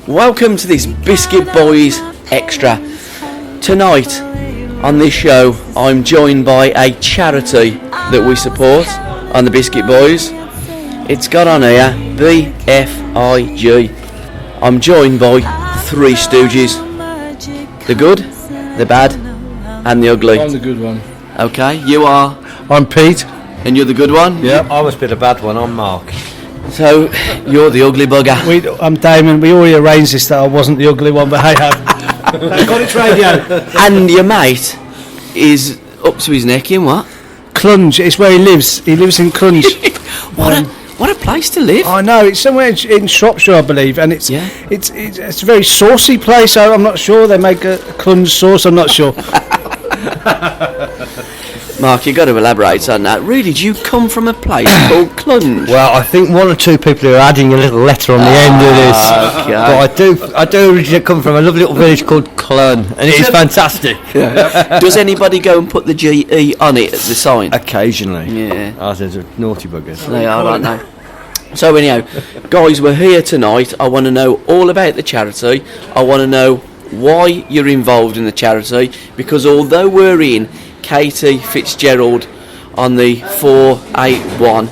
Welcome to this Biscuit Boys Extra. Tonight on this show I'm joined by a charity that we support on the Biscuit Boys. It's got on here BFIG. I'm joined by three stooges. The good, the bad and the ugly. I'm the good one. Okay, you are? I'm Pete. And you're the good one? Yeah. I must be the bad one. I'm Mark. So, you're the ugly bugger. I'm Damon. We already arranged this that I wasn't the ugly one, but hey ho. Thank God it's radio. And your mate is up to his neck in what? Clunge. It's where he lives. He lives in Clunge. What a place to live. I know. It's somewhere in Shropshire, I believe, and it's a very saucy place. So I'm not sure they make a Clunge sauce. I'm not sure. Mark, you've got to elaborate on that. Really, do you come from a place called Clunge? Well, I think one or two people are adding a little letter on the end of this. Okay. But I do originally come from a lovely little village called Clun, and it is fantastic. Does anybody go and put the GE on it at the sign? Occasionally. Yeah. Oh, there's a naughty buggers. They are, aren't they? So anyhow, guys, we're here tonight. I want to know all about the charity. I want to know why you're involved in the charity, because although we're in Katie Fitzgerald on the 481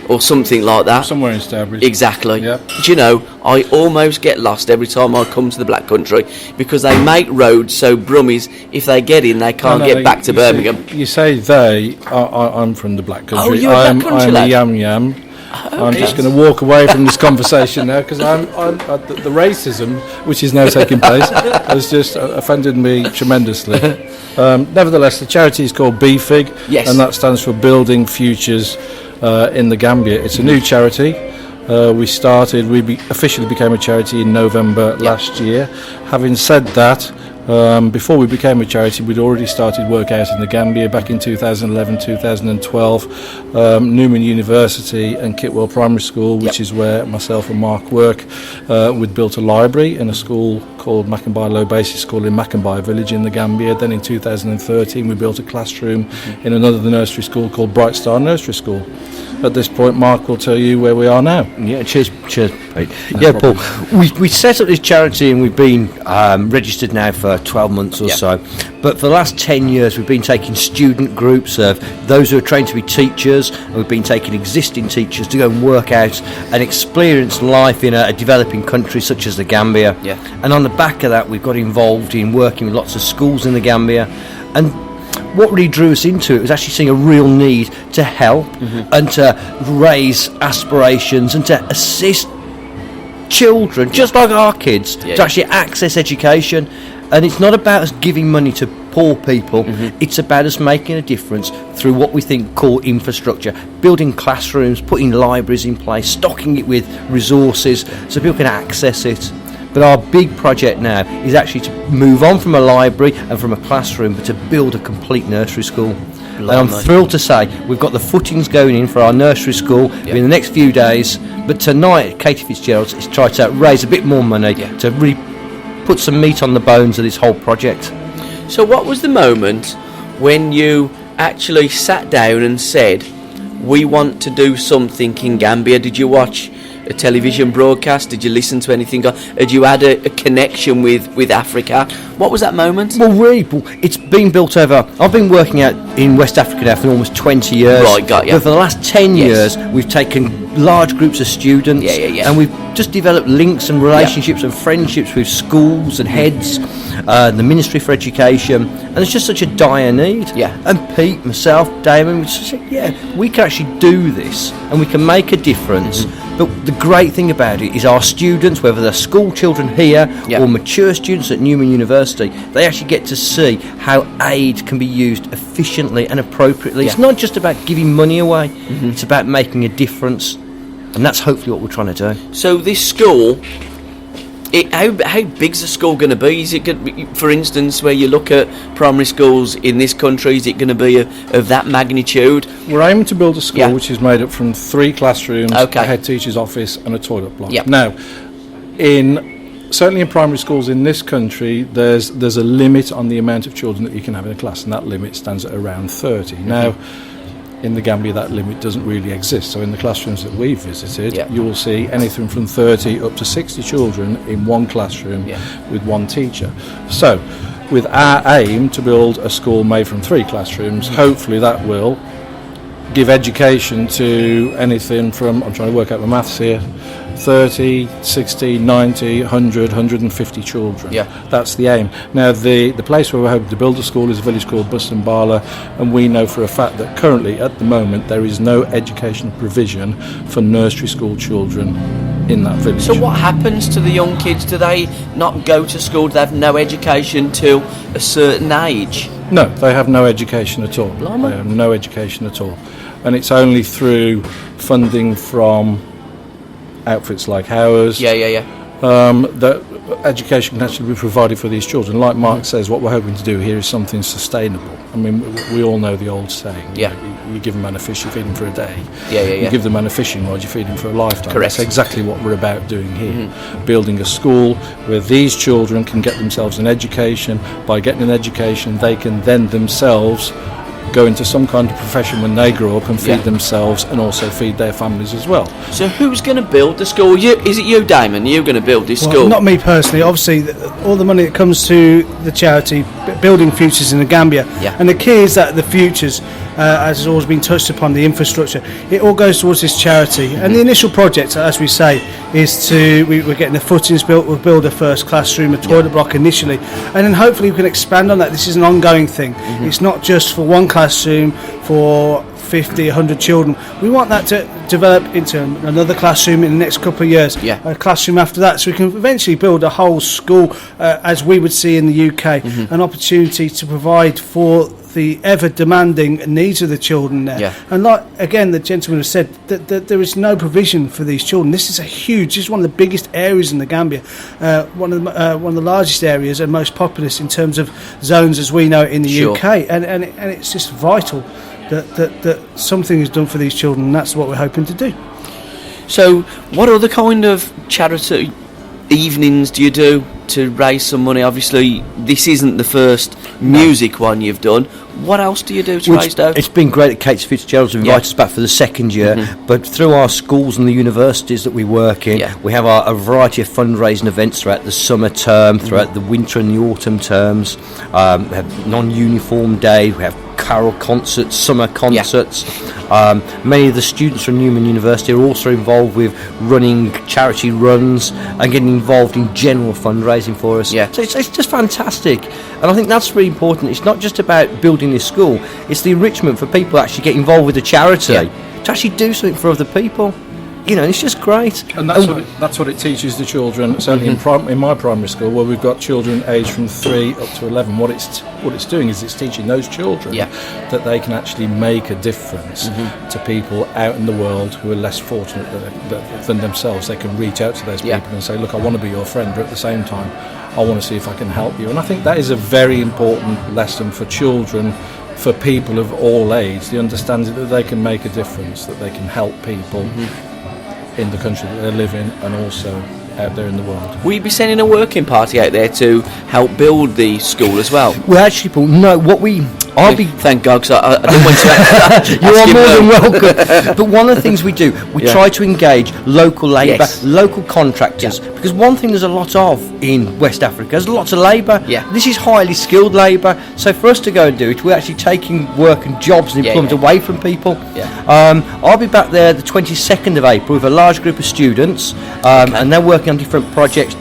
or something like that. Somewhere in Stourbridge. Exactly. Yep. Do you know, I almost get lost every time I come to the Black Country because they make roads so brummies, if they get in, they can't get back to Birmingham. You say they. I'm from the Black Country. Oh, you're a Black Country I'm lad? a yam. Okay. I'm just going to walk away from this conversation now because the racism which is now taking place has just offended me tremendously. Nevertheless, the charity is called BFIG, yes, and that stands for Building Futures in the Gambia. It's a new charity. We officially became a charity in November last year. Having said that, before we became a charity, we'd already started work out in the Gambia back in 2011, 2012. Newman University and Kitwell Primary School, which is where myself and Mark work, we'd built a library in a school called Mackenby Low Basic School in Mackenby Village in the Gambia. Then in 2013 we built a classroom in another nursery school called Bright Star Nursery School. At this point, Mark will tell you where we are now. Yeah, cheers, Pete. Paul. We set up this charity and we've been registered now for 12 months or so. But for the last 10 years, we've been taking student groups of those who are trained to be teachers, and we've been taking existing teachers to go and work out and experience life in a developing country such as the Gambia. Yeah. And on the back of that, we've got involved in working with lots of schools in the Gambia. And what really drew us into it was actually seeing a real need to help and to raise aspirations and to assist children, just like our kids, to actually access education. And it's not about us giving money to poor people, it's about us making a difference through what we think core infrastructure, building classrooms, putting libraries in place, stocking it with resources so people can access it. But our big project now is actually to move on from a library and from a classroom, but to build a complete nursery school. And I'm thrilled to say we've got the footings going in for our nursery school in the next few days. But tonight, Katie Fitzgerald is trying to raise a bit more money to really put some meat on the bones of this whole project. So what was the moment when you actually sat down and said, we want to do something in Gambia? Did you watch a television broadcast? Did you listen to anything? Had you had a connection with Africa? What was that moment? Well, really, it's been built over. I've been working out in West Africa now for almost 20 years. Right, got you. But for the last 10 years, we've taken large groups of students, and we've just developed links and relationships and friendships with schools and heads, the Ministry for Education, and it's just such a dire need. And Pete, myself, Damon, we just said, we can actually do this and we can make a difference. But the great thing about it is our students, whether they're school children here or mature students at Newman University, they actually get to see how aid can be used efficiently and appropriately. It's not just about giving money away, it's about making a difference. And that's hopefully what we're trying to do. So this school, how big's the school going to be? Is it for instance, where you look at primary schools in this country, is it going to be of that magnitude? We're aiming to build a school which is made up from 3 classrooms, a head teacher's office and a toilet block. Now, certainly in primary schools in this country, there's a limit on the amount of children that you can have in a class, and that limit stands at around 30. Now, in the Gambia that limit doesn't really exist. So in the classrooms that we've visited, Yeah. you will see anything from 30 up to 60 children in one classroom with one teacher. So with our aim to build a school made from 3 classrooms, hopefully that will give education to anything from, I'm trying to work out my maths here, 30, 60, 90, 100, 150 children. Yeah. That's the aim. Now, the place where we're hoping to build a school is a village called Bustambala, and we know for a fact that currently, at the moment, there is no educational provision for nursery school children in that village. So what happens to the young kids? Do they not go to school? Do they have no education till a certain age? No, they have no education at all. Blimey. They have no education at all. And it's only through funding from outfits like ours that education can actually be provided for these children. Like Mark says, what we're hoping to do here is something sustainable. I mean, we all know the old saying. Yeah. You give a man a fish, you feed him for a day. You give the man a fishing rod, you feed him for a lifetime. Correct. That's exactly what we're about doing here. Building a school where these children can get themselves an education. By getting an education, they can then themselves go into some kind of profession when they grow up and feed themselves and also feed their families as well. So who's going to build the school? Is it you, Damon? You're going to build this school? Not me personally. Obviously, all the money that comes to the charity, building futures in the Gambia. Yeah. And the key is that the futures, as has always been touched upon, the infrastructure, it all goes towards this charity. And the initial project, as we say, is we're getting the footings built. We'll build a first classroom, a toilet block initially, and then hopefully we can expand on that. This is an ongoing thing. It's not just for one classroom for 50, 100 children. We want that to develop into another classroom in the next couple of years, a classroom after that, so we can eventually build a whole school as we would see in the UK, an opportunity to provide for the ever demanding needs of the children there. And like again the gentleman has said, that there is no provision for these children. This is one of the biggest areas in the Gambia, one of the largest areas and most populous in terms of zones as we know it in the UK, and it's just vital that something is done for these children, and that's what we're hoping to do. So what other kind of charity evenings do you do to raise some money? Obviously this isn't the first music one you've done. What else do you do to raise dough? It's been great that Kate Fitzgerald's invited us back for the second year, but through our schools and the universities that we work in, we have a variety of fundraising events throughout the summer term, throughout the winter and the autumn terms. We have non-uniform day, we have carol concerts, summer concerts. Many of the students from Newman University are also involved with running charity runs and getting involved in general fundraising for us. So it's just fantastic, and I think that's really important. It's not just about building this school, it's the enrichment for people to actually get involved with the charity, to actually do something for other people. You know, it's just great. And that's what it teaches the children. Certainly in my primary school, where we've got children aged from 3 up to 11, what it's doing is it's teaching those children that they can actually make a difference to people out in the world who are less fortunate than themselves. They can reach out to those people and say, look, I want to be your friend, but at the same time, I want to see if I can help you. And I think that is a very important lesson for children, for people of all age, the understanding that they can make a difference, that they can help people in the country that they live in and also out there in the world. Will you be sending a working party out there to help build the school as well? Well, actually, Paul, no. Thank God, because I didn't want to. You are more than welcome. But one of the things we do, we try to engage local labour, local contractors, because one thing there's a lot of in West Africa, there's lots of labour. This is highly skilled labour, so for us to go and do it, we're actually taking work and jobs and employment away from people. I'll be back there the 22nd of April with a large group of students, and they're working on different projects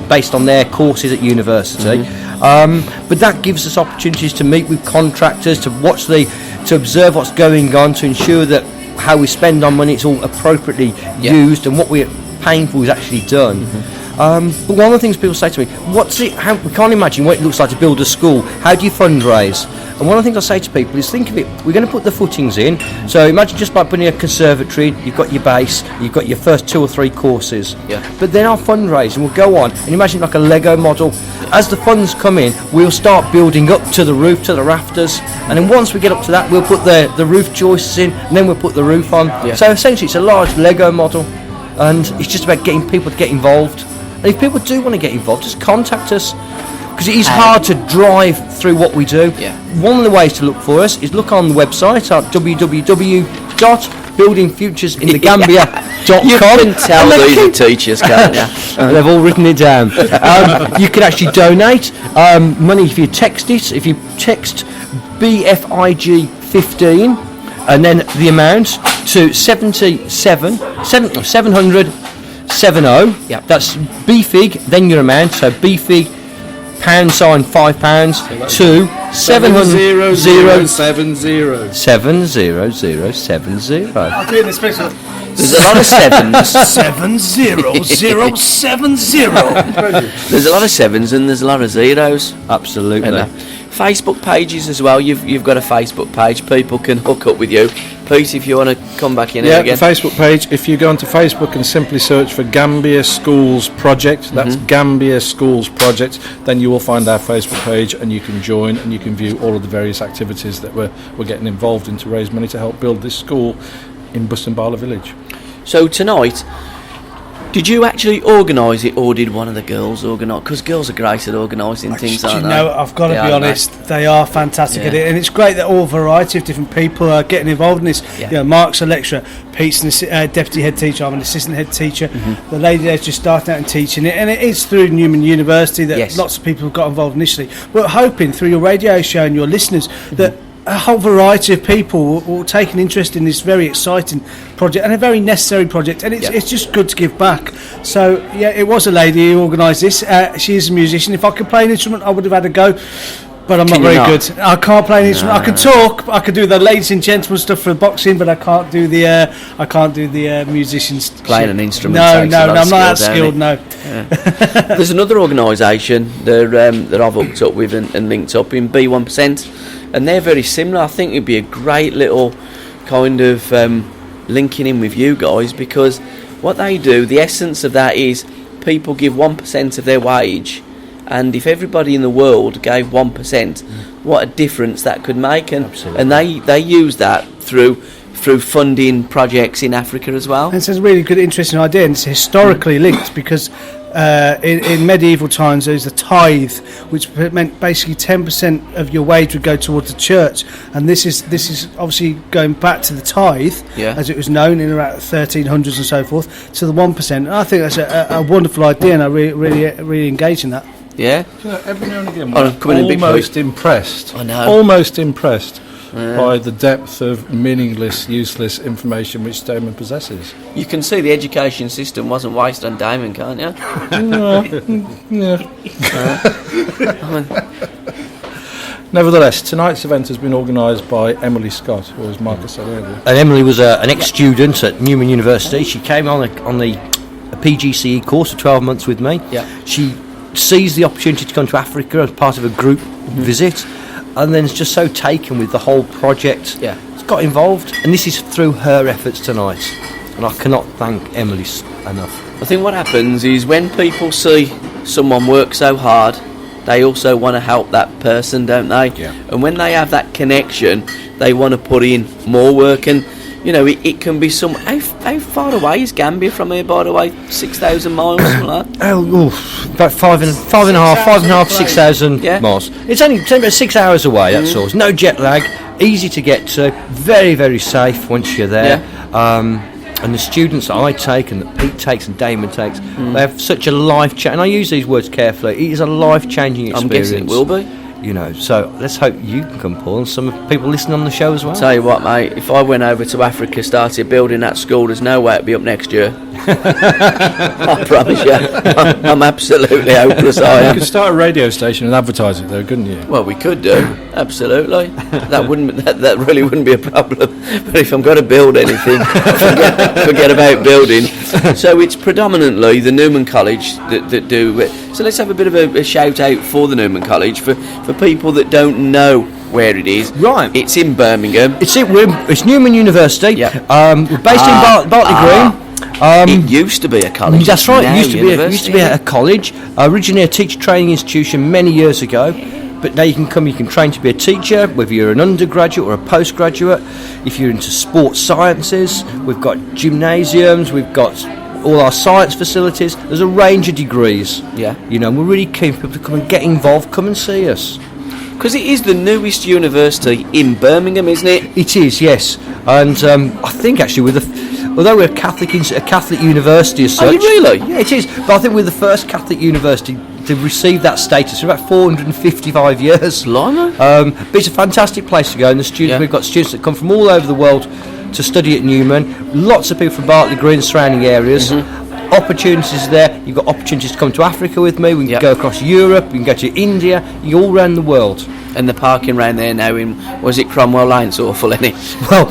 based on their courses at university. But that gives us opportunities to meet with contractors, to observe what's going on, to ensure that how we spend our money, it's all appropriately used, and what we're paying for is actually done. But one of the things people say to me, we can't imagine what it looks like to build a school. How do you fundraise? And one of the things I say to people is, think of it, we're going to put the footings in. So imagine just by putting a conservatory, you've got your base, you've got your first 2 or 3 courses. But then our fundraising will go on, and imagine like a Lego model. As the funds come in, we'll start building up to the roof, to the rafters, and then once we get up to that, we'll put the roof joists in, and then we'll put the roof on. So essentially it's a large Lego model, and it's just about getting people to get involved. And if people do want to get involved, just contact us. because it is hard to drive through what we do. Yeah. One of the ways to look for us is look on the website at www.buildingfuturesindegambia.com. You can tell these are teachers, can't you? They've all written it down. You can actually donate money if you text it. If you text BFIG 15 and then the amount to 700 70. Yep. That's BFIG, then your amount. So BFIG £5 to 700 70070. I'm doing the special. There's a lot of sevens. 70070. There's a lot of sevens and there's a lot of zeros. Absolutely. And, Facebook pages as well. You've got a Facebook page. People can hook up with you. Pete, if you want to come back in Yeah, again. the Facebook page, if you go onto Facebook and simply search for Gambia Schools Project, that's Gambia Schools Project, then you will find our Facebook page and you can join and you can view all of the various activities that we're getting involved in to raise money to help build this school in Bustanbala village. So tonight, did you actually organise it, or did one of the girls organise? Because girls are great at organising things, Do you aren't know, they? I've got to They be are, honest, they are fantastic at it, and it's great that all variety of different people are getting involved in this. Yeah. You know, Mark's a lecturer, Pete's an deputy head teacher, I'm an assistant head teacher. The lady there's just starting out and teaching it, and it is through Newman University that Yes. lots of people have got involved initially. We're hoping through your radio show and your listeners that a whole variety of people will take an interest in this very exciting project and a very necessary project, and it's just good to give back. So yeah, it was a lady who organised this. She is a musician. If I could play an instrument, I would have had a go, but I'm Can not you very not? good. I can't play an instrument. I can talk. I can do the ladies and gentlemen stuff for boxing, but I can't do the musicians. Playing an instrument No, takes a no, lot no, of I'm not that skill, skilled. No. There's another organisation that I've hooked up with and linked up in B1%, and they're very similar. I think it'd be a great little kind of linking in with you guys, because what they do, the essence of that is people give 1% of their wage, and if everybody in the world gave 1%, what a difference that could make. And they use that through funding projects in Africa as well. And it's a really good, interesting idea, and it's historically linked because in medieval times there was a tithe, which meant basically 10% of your wage would go towards the church, and this is obviously going back to the tithe, as it was known in around 1300s and so forth, to the 1%. And I think that's a wonderful idea, and I really engage in that. Yeah. You know, every now and again, Oh, come in a big almost impressed. I know. Almost impressed by the depth of meaningless, useless information which Damon possesses. You can see the education system wasn't wasted on Damon, can't you? Nevertheless, tonight's event has been organised by Emily Scott, who, as Marcus said earlier. And Emily was an ex-student at Newman University. She came on a PGCE course for 12 months with me. Yeah. She seized the opportunity to come to Africa as part of a group visit, and then is just so taken with the whole project. Yeah. It's got involved, and this is through her efforts tonight. And I cannot thank Emily enough. I think what happens is when people see someone work so hard, they also want to help that person, don't they? Yeah. And when they have that connection, they want to put in more work. And you know, it can be some. How far away is Gambia from here, by the way? 6,000 miles, something like that? About five and a half, 6,000 Yeah. miles. It's only about 6 hours away, that's all. No jet lag, easy to get to, very, very safe once you're there. And the students that I take and that Pete takes and Damon takes, they have such a life-changing, and I use these words carefully, it is a life-changing experience. I'm guessing it will be. You know, so let's hope you can come, Paul, and some people listening on the show as well. Tell you what, mate, if I went over to Africa, started building that school, there's no way it'd be up next year. I promise you. I'm absolutely hopeless, I You am. could start a radio station and advertise it, though, couldn't you? Well, we could do, absolutely. That really wouldn't be a problem. But if I'm going to build anything, forget about building. So it's predominantly the Newman College that do it. So let's have a bit of a shout out for the Newman College for people that don't know where it is. Right. It's in Birmingham. It's Newman University. Yeah. We're based in Bartley Green. It used to be a college. That's right. Now It used to university, be a college. Originally a teacher training institution many years ago, but now you can come. You can train to be a teacher, whether you're an undergraduate or a postgraduate. If you're into sports sciences, we've got gymnasiums. We've got all our science facilities. There's a range of degrees. Yeah. You know, and we're really keen for people to come and get involved. Come and see us. Because it is the newest university in Birmingham, isn't it? It is, yes. And I think actually although we're a Catholic university as such. Are you really? Yeah, it is. But I think we're the first Catholic university to receive that status for about 455 years. Blimey. But it's a fantastic place to go, and the students, we've got students that come from all over the world to study at Newman. Lots of people from Berkeley Green and surrounding areas. Opportunities there. You've got opportunities to come to Africa with me. We can go across Europe. We can go to India. You all around the world. And the parking round there now was it Cromwell Lane's awful, isn't it? Well,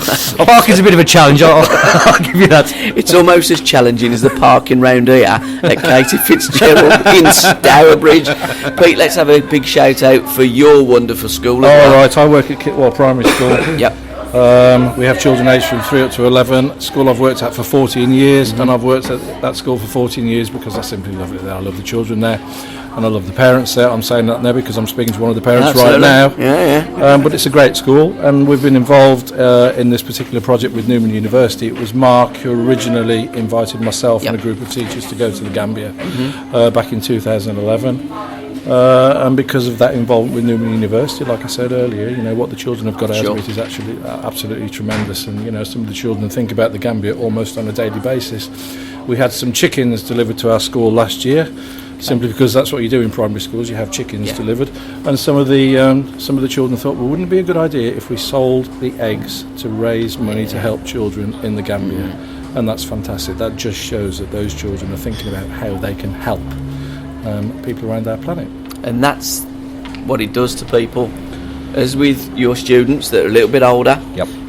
parking's a bit of a challenge. I'll give you that. It's almost as challenging as the parking round here at Katie Fitzgerald in Stourbridge. Pete, let's have a big shout out for your wonderful school. All right, I work at Kitwell Primary School. Yep. We have children aged from 3 up to 11. School I've worked at for 14 years, and I've worked at that school for 14 years because I simply love it there. I love the children there, and I love the parents there. I'm saying that now because I'm speaking to one of the parents right now. Yeah. But it's a great school, and we've been involved in this particular project with Newman University. It was Mark who originally invited myself and a group of teachers to go to the Gambia back in 2011. And because of that involvement with Newman University, like I said earlier, you know, what the children have got out of it is actually absolutely tremendous. And, you know, some of the children think about the Gambia almost on a daily basis. We had some chickens delivered to our school last year, simply because that's what you do in primary schools, you have chickens delivered. And some of the children thought, well, wouldn't it be a good idea if we sold the eggs to raise money to help children in the Gambia? And that's fantastic. That just shows that those children are thinking about how they can help people around our planet. And that's what it does to people. As with your students that are a little bit older,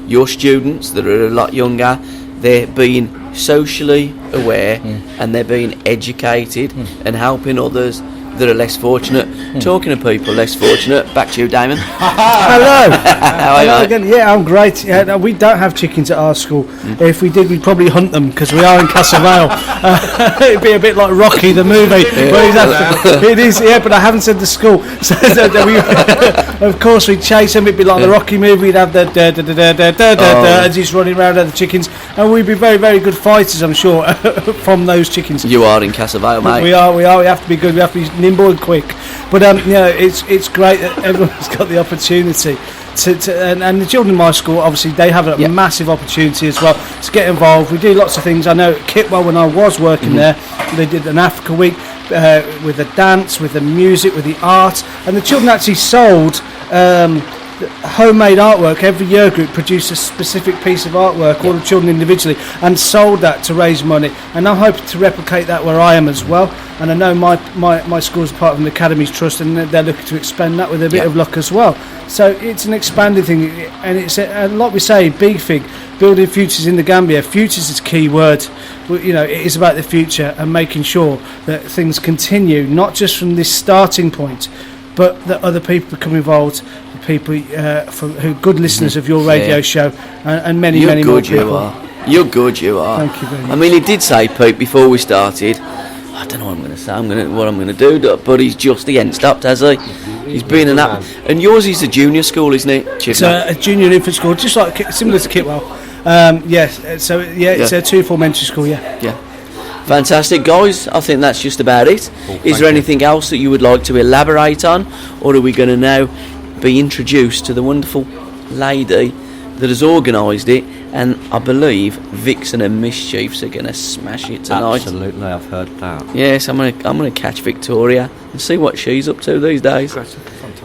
your students that are a lot younger, they're being socially aware and they're being educated and helping others that are less fortunate. Talking of people less fortunate, back to you, Damon. Hello. How are you, mate? Again, yeah, I'm great. Yeah, no, we don't have chickens at our school. If we did, we'd probably hunt them because we are in Castlevale. It'd be a bit like Rocky the movie. It is, yeah, but I haven't said the school. So of course, we'd chase them. It'd be like the Rocky movie. We'd have the as he's running around at the chickens, and we'd be very, very good fighters, I'm sure, from those chickens. You are in Castlevale, mate. We are. We have to be good. We have to be nimble and quick. But you know, it's great that everyone's got the opportunity and the children in my school, obviously, they have a massive opportunity as well to get involved. We do lots of things. I know at Kitwell, when I was working there, they did an Africa Week with the dance, with the music, with the art, and the children actually sold homemade artwork. Every year group produced a specific piece of artwork, all the children individually, and sold that to raise money. And I'm hoping to replicate that where I am as well. And I know my school is part of an Academies Trust, and they're looking to expand that with a bit of luck as well. So it's an expanded thing, and it's like we say, big fig, building futures in the Gambia. Futures is a key word. You know, it is about the future and making sure that things continue, not just from this starting point, but that other people become involved. People who good listeners of your radio show, and many more people. You're good, you are. Thank you very much. I mean, he did say, Pete, before we started, I don't know what I'm going to say, what I'm going to do, but he's just the end stopped, has he? He's been an app. And yours is a junior school, isn't it? It's a junior infant school, just like similar to Kitwell. Yes, so it's a 2-4 elementary school, Yeah. Fantastic, guys. I think that's just about it. Is there anything else that you would like to elaborate on, or are we going to now be introduced to the wonderful lady that has organised it? And I believe Vixen and Mischiefs are going to smash it tonight. Absolutely, I've heard that. Yes, I'm going to catch Victoria and see what she's up to these days.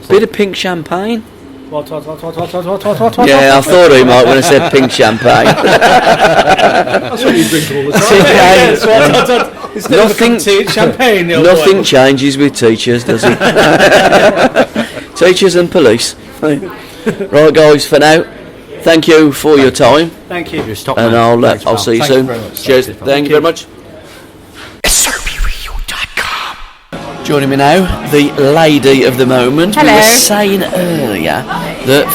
Bit of pink champagne. What? Yeah, I thought he might when I said pink champagne. That's what you drink all the time. Instead of a cup of tea, champagne. Nothing changes with teachers, does it? Teachers and police. Right, guys, for now, thank you for your time. Thank you. And I'll see you soon. Cheers. Thank you very much. Joining me now, the lady of the moment. Hello. We were saying earlier that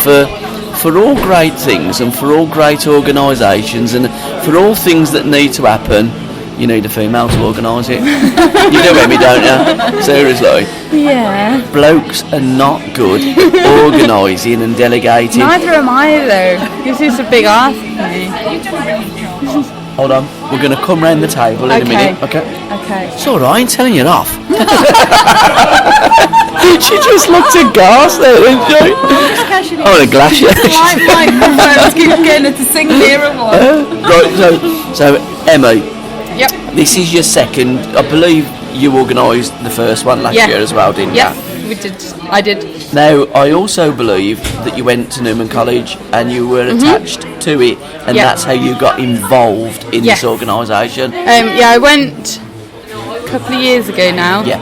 for all great things and for all great organisations and for all things that need to happen, you need a female to organise it. You do get me, don't you? Seriously. Yeah. Blokes are not good at organising and delegating. Neither am I though. This is a big ask for me. hold on. We're going to come round the table in a minute. Okay. Okay. It's all right. I ain't telling you off. She just looked aghast there, didn't she? Oh, the glass. Microphones keep getting her to sing nearer one. Right. So Emmy. Yep. This is your second. I believe you organised the first one last year as well, didn't you? Yes, we did. I did. Now, I also believe that you went to Newman College and you were attached to it, and that's how you got involved in this organisation. I went a couple of years ago now. Yeah.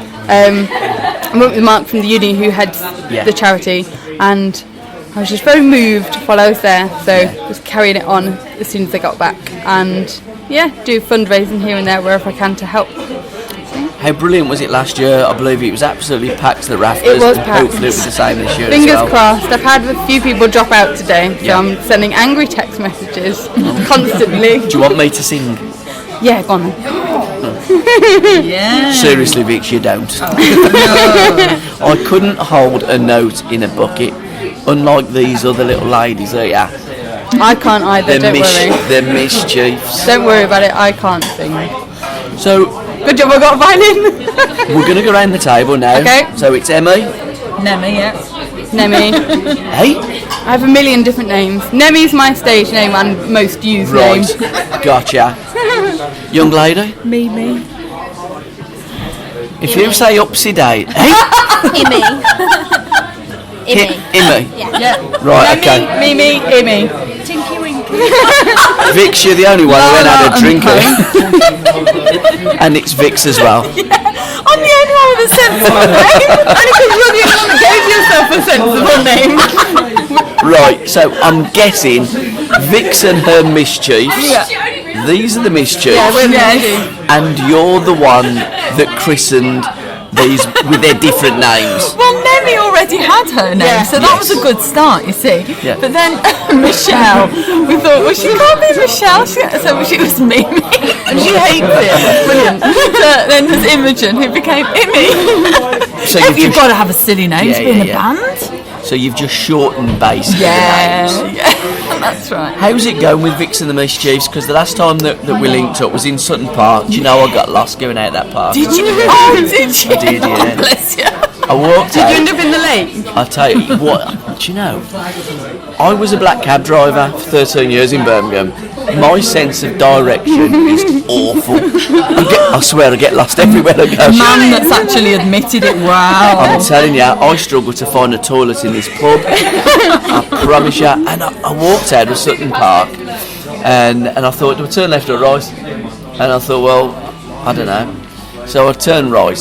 I went with Mark from the uni who heads the charity, and I was just very moved while I was there, so just carrying it on as soon as I got back, and do fundraising here and there wherever I can to help. How brilliant was it last year? I believe it was absolutely packed to the rafters. It was and packed. Hopefully it was the same this year Fingers as well. crossed. I've had a few people drop out today, so I'm sending angry text messages constantly. Do you want me to sing? Yeah, go on then. Yeah. Seriously, Vix, you don't. I couldn't hold a note in a bucket, unlike these other little ladies here. I can't either, don't worry. They're mischiefs. Don't worry about it, I can't sing. So, Good job I got a violin. we're going to go around the table now. Okay. So it's Emmy. Nemi, yeah. Nemi. Hey? I have a million different names. Nemi's my stage name and most used name. Right. Gotcha. Young lady? Mimi. If you say upsy down. Hey? Immy. Immy. Immy. Yeah. Right, okay. Mimi, Imi. Tinky Winky. Vix, you're the only one who ain't had a drink. And it's Vix as well. I'm the only one with a sensible name. Only because you're the only one that gave yourself a sensible name. Right, so I'm guessing Vix and her mischiefs. These are the mischiefs. And you're the one that christened these with their different names. Well, Nemi already had her name, so that was a good start, you see. Yeah. But then Michelle, we thought, well, she can't be Michelle, so she was Mimi, and she hates it. Brilliant. So then there's Imogen, who became Immy. So You've got to have a silly name to be in a band. So you've just shortened basically the names. That's right. How's it going with Vix and the Mischiefs? Because the last time that we linked up was in Sutton Park. Do you know I got lost going out that park? Did you? Oh, did you? I did, yeah. Oh, bless you. I walked out. Did you end up in the lake? I'll tell you what, do you know, I was a black cab driver for 13 years in Birmingham. My sense of direction is awful. I swear I get lost everywhere I go. Man that's actually admitted it, wow. I'm telling you, I struggle to find a toilet in this pub. I promise you. And I walked out of Sutton Park and I thought, do I turn left or right? And I thought, well, I don't know. So I turned right.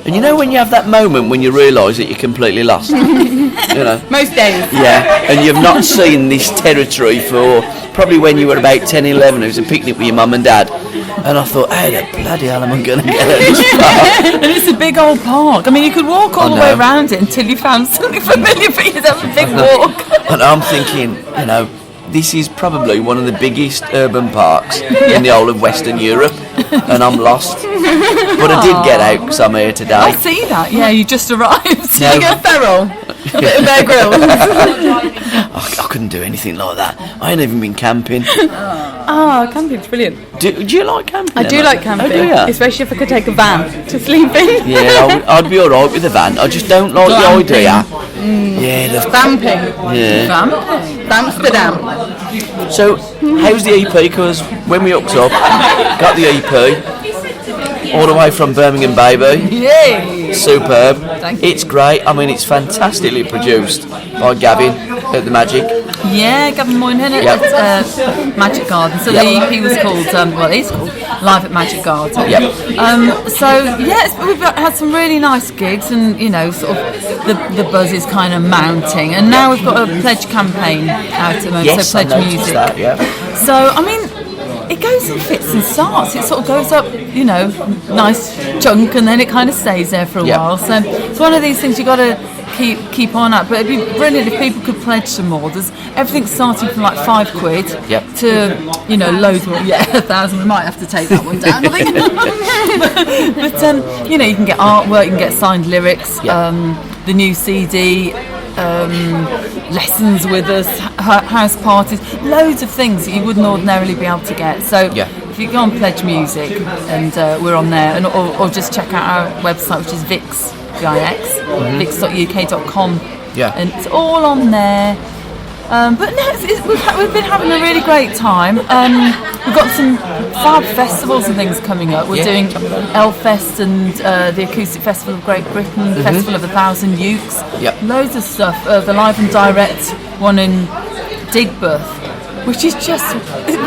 And you know when you have that moment when you realise that you're completely lost? You know? Most days. Yeah, and you've not seen this territory for probably when you were about 10, 11. It was a picnic with your mum and dad. And I thought, how the bloody hell am I going to get out of this park? And it's a big old park. I mean, you could walk all the way around it until you found something familiar, but you'd have a big walk. And I'm thinking, you know, this is probably one of the biggest urban parks in the whole of Western Europe, and I'm lost. But I did get out because I'm here today. I see that. Yeah, you just arrived. No. You get a feral. A bit of Bear Grylls. I couldn't do anything like that. I ain't even been camping. Camping's brilliant. Do you like camping? I do Emma? like camping, Oh, do ya? especially if I could take a van to sleep in. Yeah, I'd be alright with a van. I just don't like the idea. Yeah, the Vamping. yeah. Amsterdam. So, how's the EP? Because when we hooked up, got the EP all the way from Birmingham, baby. Yay. Superb. Thank you. It's great. I mean, it's fantastically produced by Gavin at the Magic. Yeah, Gavin Moynihan at Magic Garden. So the EP was called, it's called Live at Magic Garden. Yep. We've had some really nice gigs, and you know, sort of the buzz is kind of mounting. And now we've got a pledge campaign out at the moment. Yes, so I pledge noticed music. that. Yeah. So I mean, it goes in fits and starts. It sort of goes up, you know, nice chunk, and then it kind of stays there for a while. So it's one of these things you got to keep on at. But it'd be brilliant if people could pledge some more. There's everything starting from like £5 to, you know, loads more. Yeah, 1,000. We might have to take that one down, I think. but you know, you can get artwork, you can get signed lyrics, the new CD. Lessons with us, house parties, loads of things that you wouldn't ordinarily be able to get. So if you go on Pledge Music, and we're on there, and or just check out our website, which is Vix, VIX, vix.uk.com. Yeah. And it's all on there. But no, we've been having a really great time. We've got some fab festivals and things coming up. We're doing Elfest and the Acoustic Festival of Great Britain, Festival of 1,000 Ukes, loads of stuff. The live and direct one in Digbeth, which is just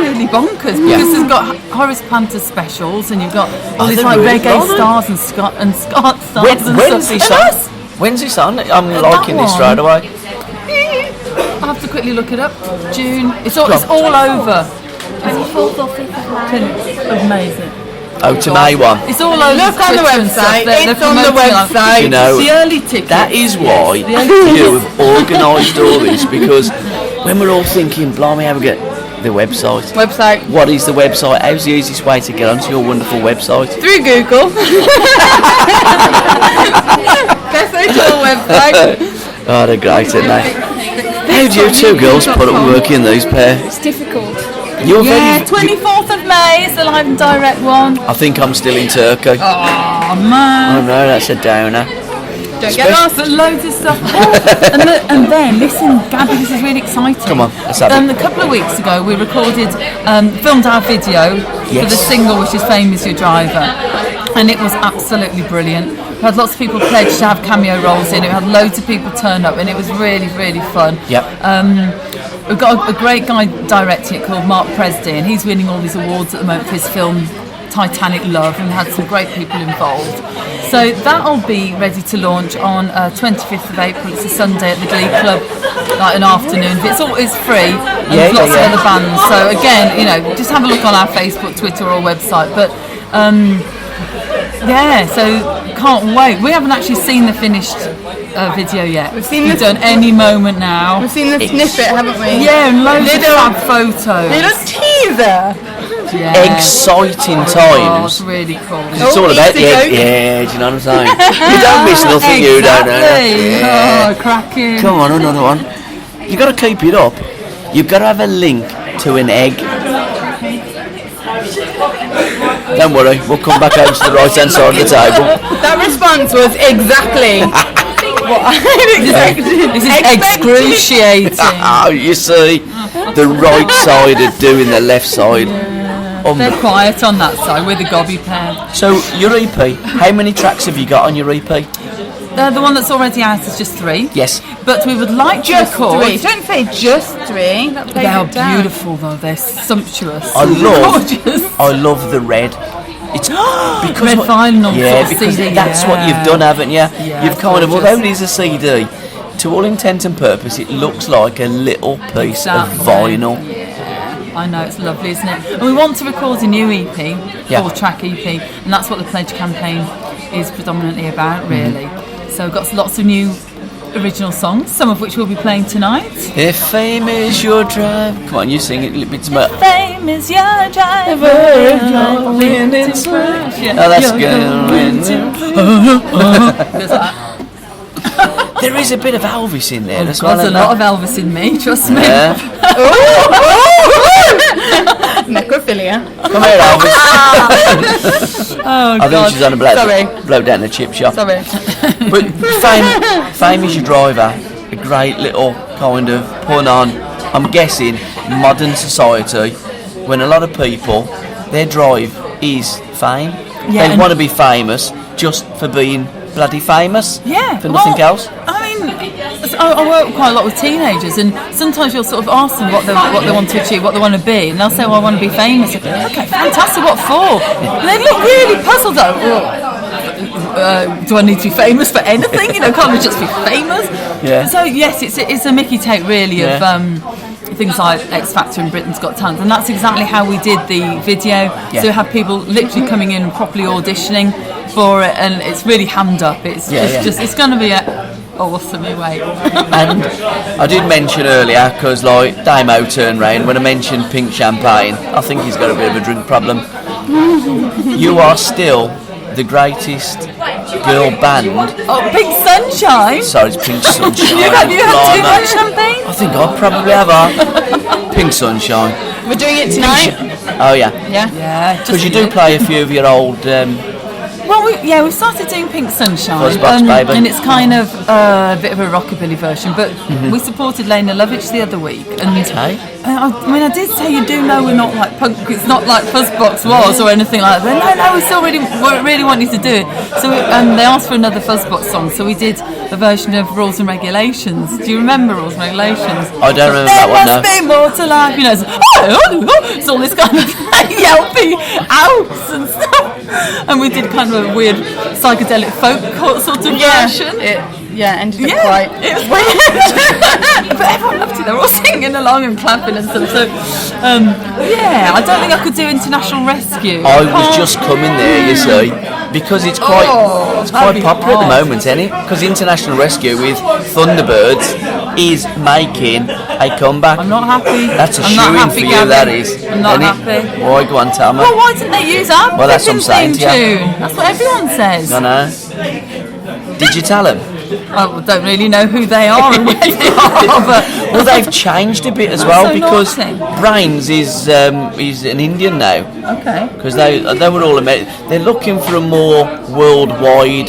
really bonkers because it's got Horace Planter specials, and you've got all these like reggae stars and Scott stars. When's this on? I'm liking this straight away. I have to quickly look it up. June. It's all over. It's 4th or 5th of May. Amazing. Oh, to May one. It's all over. Look on the Twitter and stuff. website. They're It's on the promoting it. website. You know, It's the early tickets. that is why you have organised all this, because when we're all thinking, blimey, how we get the website. What is the website? How's the easiest way to get onto your wonderful website? Through Google. Best social website. Oh, they're great, aren't they? How do you two girls put up work in these pair? It's difficult. You're Yeah, very... 24th of May is the live and direct one. I think I'm still in Turkey. Oh man. Oh no, that's a downer. Don't get lost. But loads of stuff. Oh, and then, listen, Gabby, this is really exciting. Come on, let's have it. A couple of weeks ago, we recorded, filmed our video for the single, which is Fame Is Your Driver. And it was absolutely brilliant. We had lots of people pledge to have cameo roles in it. We had loads of people turn up, and it was really, really fun. Yep. We've got a great guy directing it called Mark Presdy, and he's winning all these awards at the moment for his film Titanic Love, and had some great people involved. So that'll be ready to launch on 25th of April. It's a Sunday at the Glee Club, like an afternoon. It's free, and there's lots of other bands. So again, just have a look on our Facebook, Twitter, or website. But so can't wait. We haven't actually seen the finished video yet. We've done any moment now. We've seen the snippet, haven't we? Yeah, and loads of fab photos. Little teaser. Yeah. Exciting Oh, times. it's really cool. It's all about the egg. Yeah, do you know what I'm saying? You don't miss nothing, you don't know. Exactly. Yeah. Oh, cracking. Come on, another one. You've got to keep it up. You've got to have a link to an egg. Don't worry, we'll come back over to the right hand side of the table. That response was exactly what I expected. This is excruciating. Oh, you see, the right side are doing the left side. They're quiet on that side. We're the gobby pair. So, your EP, how many tracks have you got on your EP? The one that's already out is just 3. Yes. But we would like to record. 3. Don't say just 3. That They are plays it down. beautiful though. They're sumptuous. I Gorgeous. love the red. It's because Red vinyl yeah, sort of because CD, that's what you've done, haven't you? Yeah, You've kind of, gorgeous. although it is a CD, to all intent and purpose, it looks like a little piece Exactly. of vinyl. I know, it's lovely, isn't it? And we want to record a new EP, 4-track EP, and that's what the Pledge campaign is predominantly about, really. So we've got lots of new original songs, some of which we'll be playing tonight. If fame is your drive, come on, you sing it a little bit to me. Fame is your driver. Oh, that's good. There is a bit of Elvis in there. There's a lot of Elvis in me, trust me. Yeah. Necrophilia. Come here, Elvis. Oh, I think she's on a Sorry. blow down the chip shop. Sorry. But fame is your driver. A great little kind of pun on, I'm guessing, modern society, when a lot of people, their drive is fame. Yeah, They want to be famous just for being bloody famous. Yeah. For nothing else. I mean, I work quite a lot with teenagers, and sometimes you'll sort of ask them what they want to achieve, what they want to be, and they'll say, well, I want to be famous. Okay, fantastic, what for? And they look really puzzled out. Do I need to be famous for anything? Can't I just be famous? Yeah. So yes, it's a Mickey take really of things like X Factor and Britain's Got Talent, and that's exactly how we did the video. So we have people literally coming in and properly auditioning for it, and it's really hammed up. It's it's going to be awesome anyway. And I did mention earlier, because like Damo turned round when I mentioned pink champagne, I think he's got a bit of a drink problem. You are still the greatest girl band. Oh, Pink Sunshine. Sorry, it's Pink Sunshine. Have you had too Blimey. much champagne? I think I probably have. Pink Sunshine. We're doing it tonight. Oh yeah. Yeah. Because you do play a few of your old. Well, we've started doing Pink Sunshine, Fuzzbox, baby. and it's kind of a bit of a rockabilly version. But we supported Lena Lovitch the other week, and Okay. I did say, you do know we're not like punk. It's not like Fuzzbox was or anything like that. No, we still really want you to do it. So they asked for another Fuzzbox song, so we did a version of Rules and Regulations. Do you remember Rules and Regulations? I don't remember that one. There must be more to life. You know, it's all this kind of yelpy outs and stuff. And we did kind of a weird psychedelic folk sort of version. Ended up quite. It was weird. But everyone loved it. They were all singing along and clapping and stuff. So, I don't think I could do International Rescue. I was just coming there, you see, because it's quite popular at the moment, isn't it? Because International Rescue with Thunderbirds is making a comeback. I'm not happy. That's a I'm not shoe-in happy, for you, Gavin. that is. I'm not isn't it? happy. Why, go on, tell me. Well, why didn't they use our Well, that's what I'm saying theme to you. tune? That's what everyone says. I know. Did you tell them? I don't really know who they are and where they are, but Well, they've changed a bit as That's well so because naughty. Brains is an Indian now. okay. Because they were all they're looking for a more worldwide,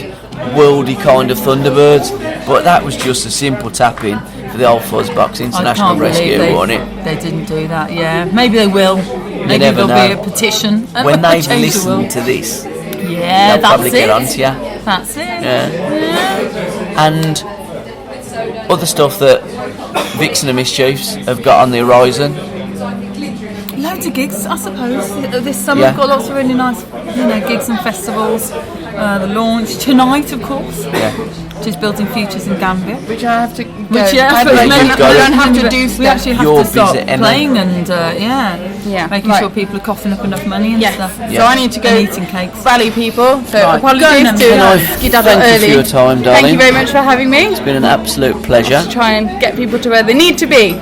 worldy kind of Thunderbirds, but that was just a simple tap in for the old Fuzzbox I International can't Rescue, believe wasn't it? they didn't do that. Yeah, maybe they will. Maybe never there'll be know. a petition. When they've Change the world. listened to this, Yeah, they'll probably that's get it. on to you. That's it. Yeah. And other stuff that Vixen and Mischiefs have got on the horizon. Loads of gigs, I suppose. This summer Yeah. we've got lots of really nice, gigs and festivals. The launch tonight, of course. Yeah. Which is Building Futures in Gambia. Which I have to go. Which, yeah, I but don't, then I got it. don't have to do We stuff. actually have You're to start busy, Emma. playing and making right. sure people are coughing up enough money and Yes. stuff. So I need to go And eating cakes. rally people. So Right. apologies Go on, to Emma. skedaddle Thank you early. for your time, darling. Thank you very much for having me. It's been an absolute pleasure. Try and get people to where they need to be.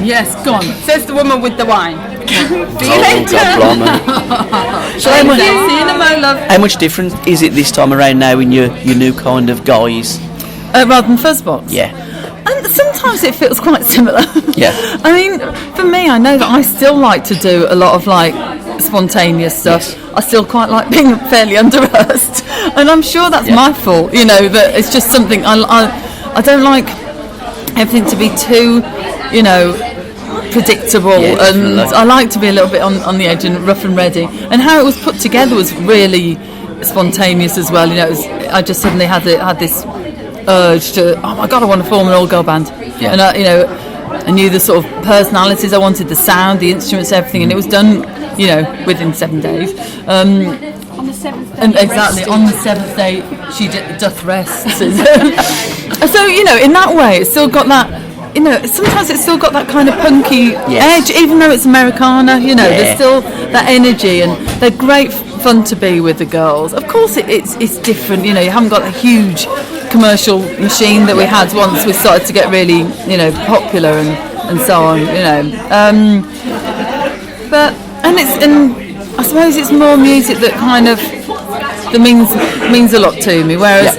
Yes, go on. Says the woman with the wine. See you Oh, later. God, blimey. So how much, See you in a mo, love. how much different is it this time around now in your new kind of guise? Rather than Fuzzbox? Yeah. And sometimes it feels quite similar. Yeah. I mean, for me, I know that I still like to do a lot of spontaneous stuff. Yes. I still quite like being fairly under-rehearsed. And I'm sure that's Yeah. my fault, that it's just something I don't like everything to be too, predictable, Yeah, and definitely. I like to be a little bit on the edge and rough and ready. And how it was put together was really spontaneous as well. I just suddenly had this urge to, oh my god, I want to form an all-girl band. Yeah. And I knew the sort of personalities I wanted, the sound, the instruments, everything, and it was done, within 7 days. On the 7th day. And exactly, on the 7th day, she doth rest. So, in that way, it's still got that, sometimes it's still got that kind of punky Yes. edge, even though it's Americana, there's still that energy, and they're great fun to be with the girls. Of course, it's different, you haven't got a huge commercial machine that we had once we started to get really, popular and so on, But, and I suppose it's more music that kind of, that means a lot to me, whereas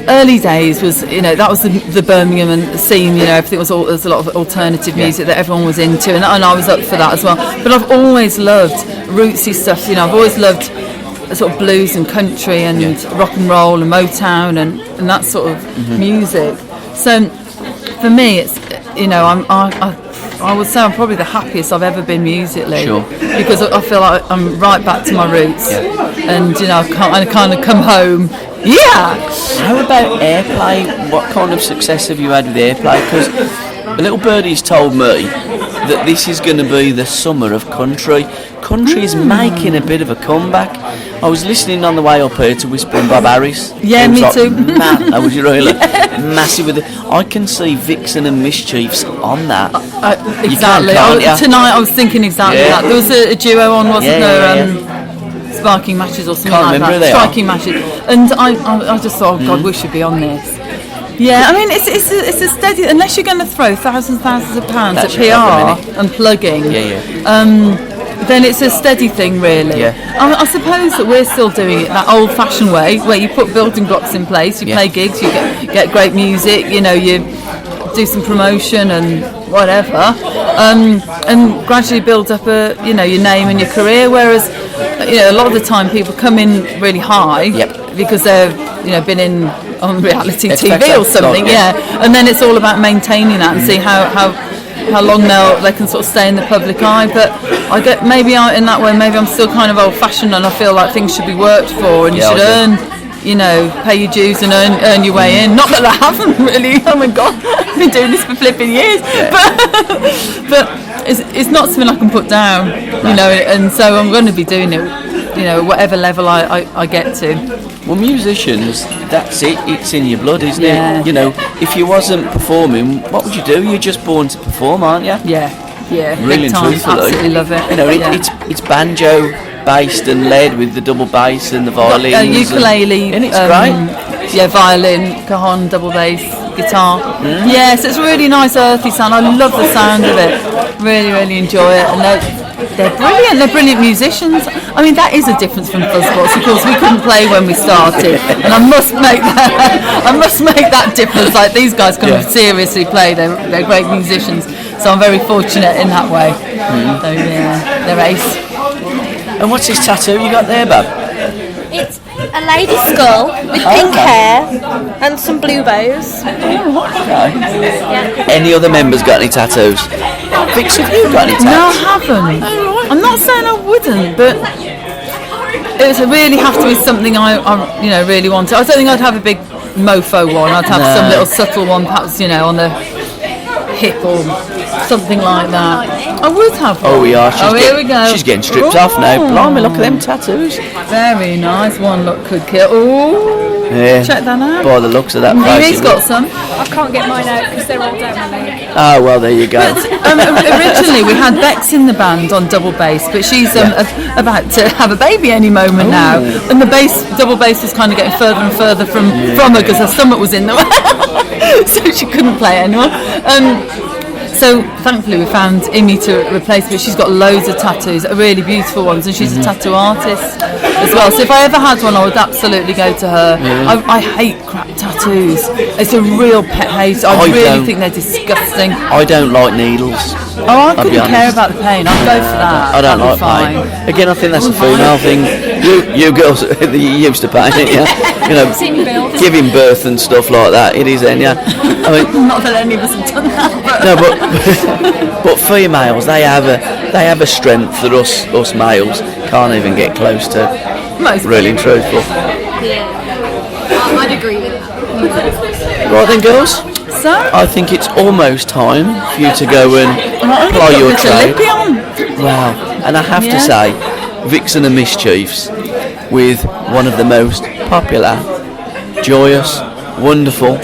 early days was, that was the Birmingham and scene, everything was there was a lot of alternative music that everyone was into, and I was up for that as well. But I've always loved rootsy stuff, I've always loved sort of blues and country and rock and roll and Motown and that sort of music. So for me, it's, I would say I'm probably the happiest I've ever been musically. Sure. Because I feel like I'm right back to my roots, and I kind of come home. Yeah. How about airplay? What kind of success have you had with airplay? Because a little birdie's told me that this is going to be the summer of country. Country is making a bit of a comeback. I was listening on the way up here to Whispering Bob Harris. Yeah, It was me like too. That was really massive with it. I can see Vixen and Mischiefs on that. Exactly. can't ya? Tonight I was thinking exactly Yeah. that. There was a duo on, wasn't Yeah, there? yeah, Sparking Matches or something Can't like remember that. who they are. Striking Matches. And I just thought, oh God, we should be on this. Yeah, I mean, it's a steady, unless you're going to throw thousands of pounds That's at your problem, PR and plugging. Yeah. then it's a steady thing, really. Yeah. I suppose that we're still doing it that old-fashioned way, where you put building blocks in place, you play gigs, you get great music, you do some promotion and whatever, and gradually build up your name and your career. Whereas, a lot of the time people come in really high because they've been in on reality TV or something, and then it's all about maintaining that and see how long they can sort of stay in the public eye. But I get maybe in that way, maybe I'm still kind of old-fashioned, and I feel like things should be worked for, and you should earn, pay your dues and earn your way in. Not that I haven't really. Oh my God, I've been doing this for flipping years. But it's not something I can put down, and so I'm going to be doing it, whatever level I get to. Well, musicians, that's it. It's in your blood, isn't it? If you wasn't performing, what would you do? You're just born to perform, aren't you? Yeah. Really big and time. truthfully. Absolutely love it. It's banjo based and led with the double bass and the violins. Ukulele. And it's great. Yeah, violin, cajon, double bass, guitar. Yeah, so it's a really nice earthy sound. I love the sound of it. Really, really enjoy it. And they're brilliant. They're brilliant musicians. I mean, that is a difference from Fuzzbox. Of course, we couldn't play when we started, and I must make that difference. Like, these guys can seriously play. They're great musicians. So I'm very fortunate in that way. So yeah, they're ace. And what's this tattoo you got there, Bab? It's a lady's skull with pink hair and some blue bows. Any other members got any tattoos? Vix, have you got any tattoos? No, I haven't. I'm not saying I wouldn't, but it would really have to be something I really wanted. I don't think I'd have a big mofo one. I'd have some little subtle one, perhaps, on the hip or something like that. I would have one. Oh, we are. Here we go. She's getting stripped off now. Blimey, look at them tattoos. Very nice. One look could kill. Oh, check that out. By the looks of that face. He's got some. I can't get mine out because they're all down my leg. Oh, well, there you go. Originally, we had Bex in the band on double bass, but she's about to have a baby any moment now, and the double bass was kind of getting further and further from her because her stomach was in the way, so she couldn't play anymore. So thankfully we found Imi to replace, but she's got loads of tattoos, really beautiful ones, and she's a tattoo artist as well. So if I ever had one, I would absolutely go to her. I hate crap tattoos. It's a real pet hate. I really think they're disgusting. I don't like needles. Oh, I couldn't care about the pain. I'd go for that. I don't That'd like be pain. fine. Again, I think that's a female thing. You girls, you used to pain, yeah? Giving birth and stuff like that. It is, then, yeah. I mean, not that any of us have done that. no, but females, they have a strength that us males can't even get close to. Most really and truthful. Yeah, I'd agree with that. Right then, girls. So I think it's almost time for you to go and ply your trade. Wow, and I have to say, Vixen and Mischiefs, with one of the most popular, joyous, wonderful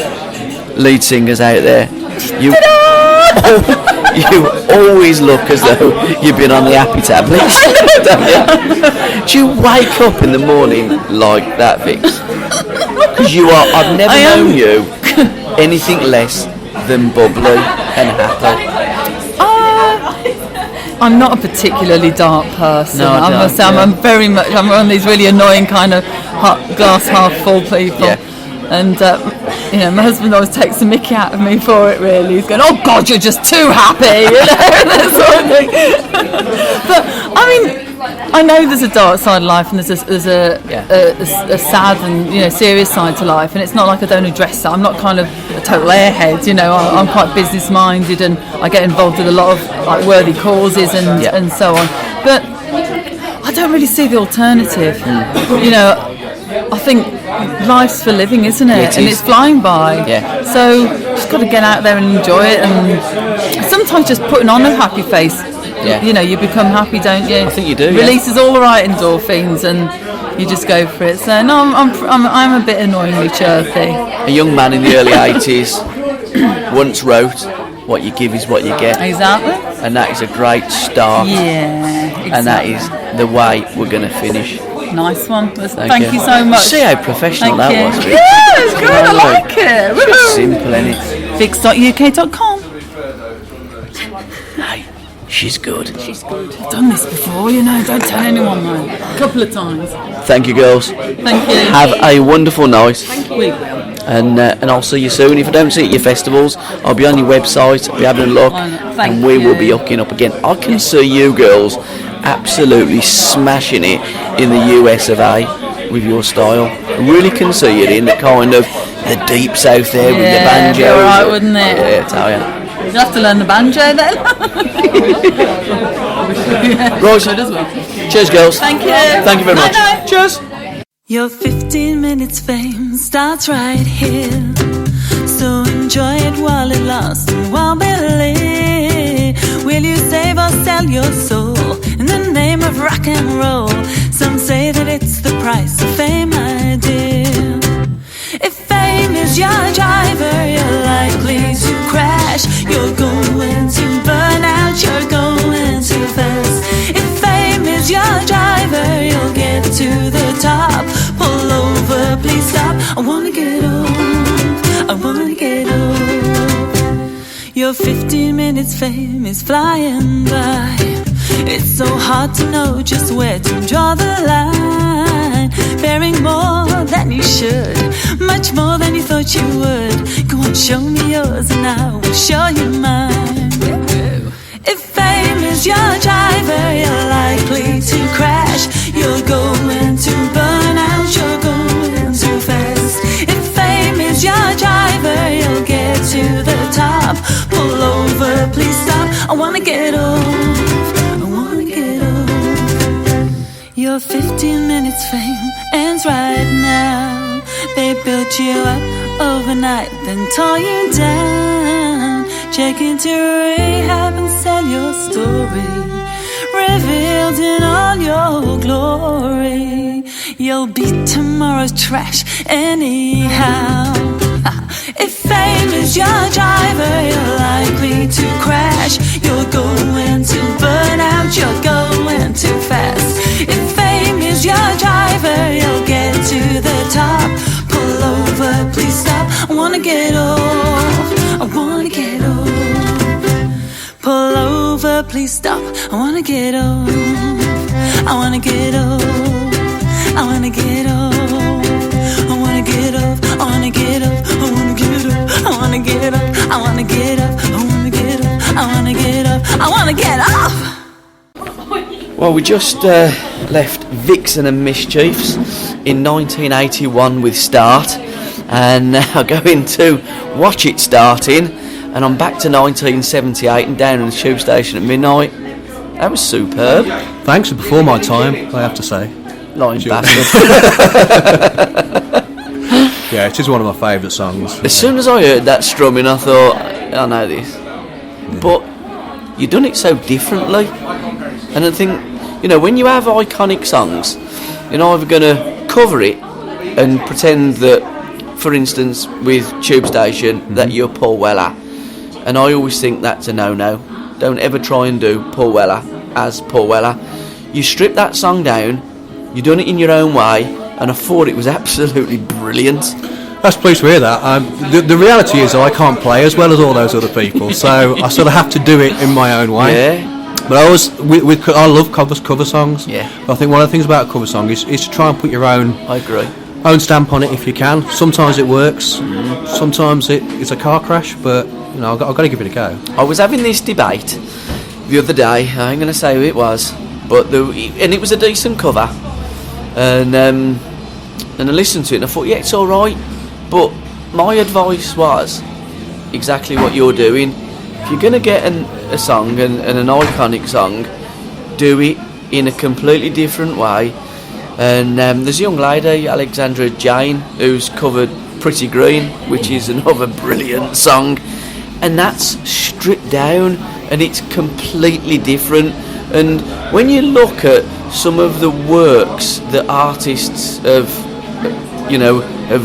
lead singers out there. You always look as though you've been on the happy tablets, don't you? Do you wake up in the morning like that, Vix? Because I've never known you anything less than bubbly and happy. I'm not a particularly dark person. No, I must say, I'm very much. I'm one of these really annoying kind of glass half full people. Yeah. And my husband always takes the mickey out of me for it. Really, he's going, "Oh God, you're just too happy," that sort of thing. But I mean, I know there's a dark side of life, and there's a sad and serious side to life, and it's not like I don't address that. I'm not kind of a total airhead, I'm quite business minded, and I get involved with a lot of like worthy causes and so on. But I don't really see the alternative. I think life's for living, isn't it? And it's flying by. Yeah. So just got to get out there and enjoy it, and sometimes just putting on a happy face. Yeah. You become happy, don't you? I think you do. Releases all the right endorphins, and you just go for it. So no, I'm a bit annoyingly chirpy. A young man in the early 80s once wrote, "What you give is what you get." Exactly. And that is a great start. Yeah. Exactly. And that is the way we're going to finish. Nice one. Thank you so much. See how professional Thank you. that was. Yeah, it's good. I like it. Simple, innit? Fix.uk.com. Hey, shh. She's good. I've done this before, you know. Don't tell anyone, though. A couple of times. Thank you, girls. Thank you. Have a wonderful night. We will. And I'll see you soon. If I don't see you at your festivals, I'll be on your website. I'll be having a look, Thank and we will be you. hooking up again. I can see you girls absolutely smashing it in the US of A with your style. I really can see it in the kind of the deep south there with the Yeah, it'd be banjos. alright, wouldn't it? Yeah, I tell you. You'll have to learn the banjo then. Right. Good as well. Cheers, girls. Thank you. Thank you very much. Night-night. Cheers. Your 15 minutes fame starts right here. So enjoy it while it lasts and while we live. Will you save or sell your soul in the name of rock and roll? Some say that it's the price of fame, my dear. If fame is your driver, you're likely to crash. You're going to burn out, you're going too fast. If fame is your driver, you'll get to the top. Pull over, please stop. I wanna get off, I wanna get off. Your 15 minutes fame is flying by. It's so hard to know just where to draw the line. Bearing more than you should, much more than you thought you would. Go on, show me yours and I will show you mine. If fame is your driver, you're likely to crash. You're going to burn out, you're going too fast. If fame is your driver, you'll get to the top. Pull over, please stop. I wanna get off, I wanna get off. Your 15 minutes fame ends right now. They built you up overnight, then tore you down. Check into rehab and sell your story, revealed in all your glory. You'll beat tomorrow's trash anyhow. If fame is your driver, you're likely to crash. You're going to burn out, you're going too fast. If fame is your driver, you'll get to the top. Pull over, please stop. I wanna get off, I wanna get off. Pull over, please stop. I wanna get off, I wanna get off, I wanna get off, I wanna get off, I wanna get off, I wanna get off, I wanna get off, I wanna get off, I wanna get off, I wanna get off, I wanna get off. Well, we just left Vixen and Mischiefs in 1981 with Start, and now going to Watch It Starting, and I'm back to 1978 and down in the tube station at midnight. That was superb. Thanks, before my time, I have to say. Lying bastard. Yeah, it is one of my favourite songs. As soon as I heard that strumming, I thought, I know this. But you've done it so differently. And I think, you know, when you have iconic songs, you're either going to cover it and pretend that, for instance, with Tube Station, that you're Paul Weller. And I always think that's a no-no. Don't ever try and do Paul Weller as Paul Weller. You strip that song down, you've done it in your own way, and I thought it was absolutely brilliant. That's pleased to hear that. The reality is I can't play as well as all those other people, so I sort of have to do it in my own way. Yeah. But I love cover songs. Yeah. I think one of the things about a cover song is to try and put your own stamp on it if you can. Sometimes it works, sometimes it's a car crash, but you know I've got to give it a go. I was having this debate the other day. I ain't going to say who it was, but and it was a decent cover, and I listened to it and I thought, yeah, it's all right. But my advice was exactly what you're doing. If you're going to get a song and an iconic song, do it in a completely different way. And there's a young lady, Alexandra Jane, who's covered Pretty Green, which is another brilliant song, and that's stripped down and it's completely different. And when you look at some of the works that artists have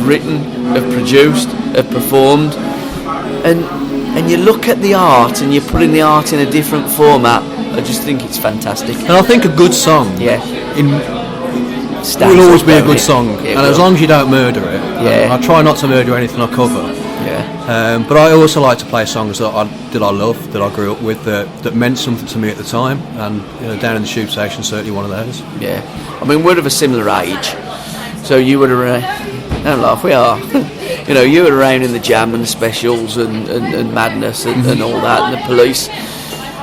written, have produced, have performed, and you look at the art and you're putting the art in a different format, I just think it's fantastic. And I think a good song will always be a good song, and as long as you don't murder it. I try not to murder anything I cover. Yeah. But I also like to play songs that I love, that I grew up with, that meant something to me at the time. And Down in the Tube Station is certainly one of those. Yeah. I mean, we're of a similar age. So you were around. Don't laugh, we are. You were around in the Jam and the Specials and Madness and all that, and the Police.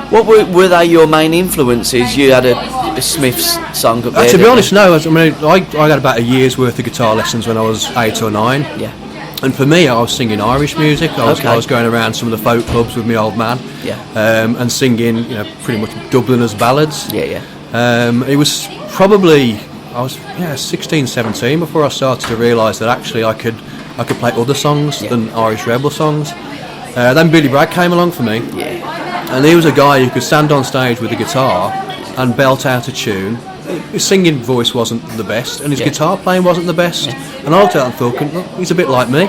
What were they your main influences? You had a Smiths song up there. To be honest, no. I got about a year's worth of guitar lessons when I was 8 or 9. Yeah. And for me, I was singing Irish music. I was going around some of the folk clubs with my old man. Yeah. And singing, pretty much Dubliners ballads. Yeah, yeah. It was probably, I was 16, 17 before I started to realise that actually I could play other songs than Irish rebel songs. Then Billy Bragg came along for me. Yeah. And he was a guy who could stand on stage with a guitar and belt out a tune. His singing voice wasn't the best, and his guitar playing wasn't the best. And I looked at him and thought, well, he's a bit like me.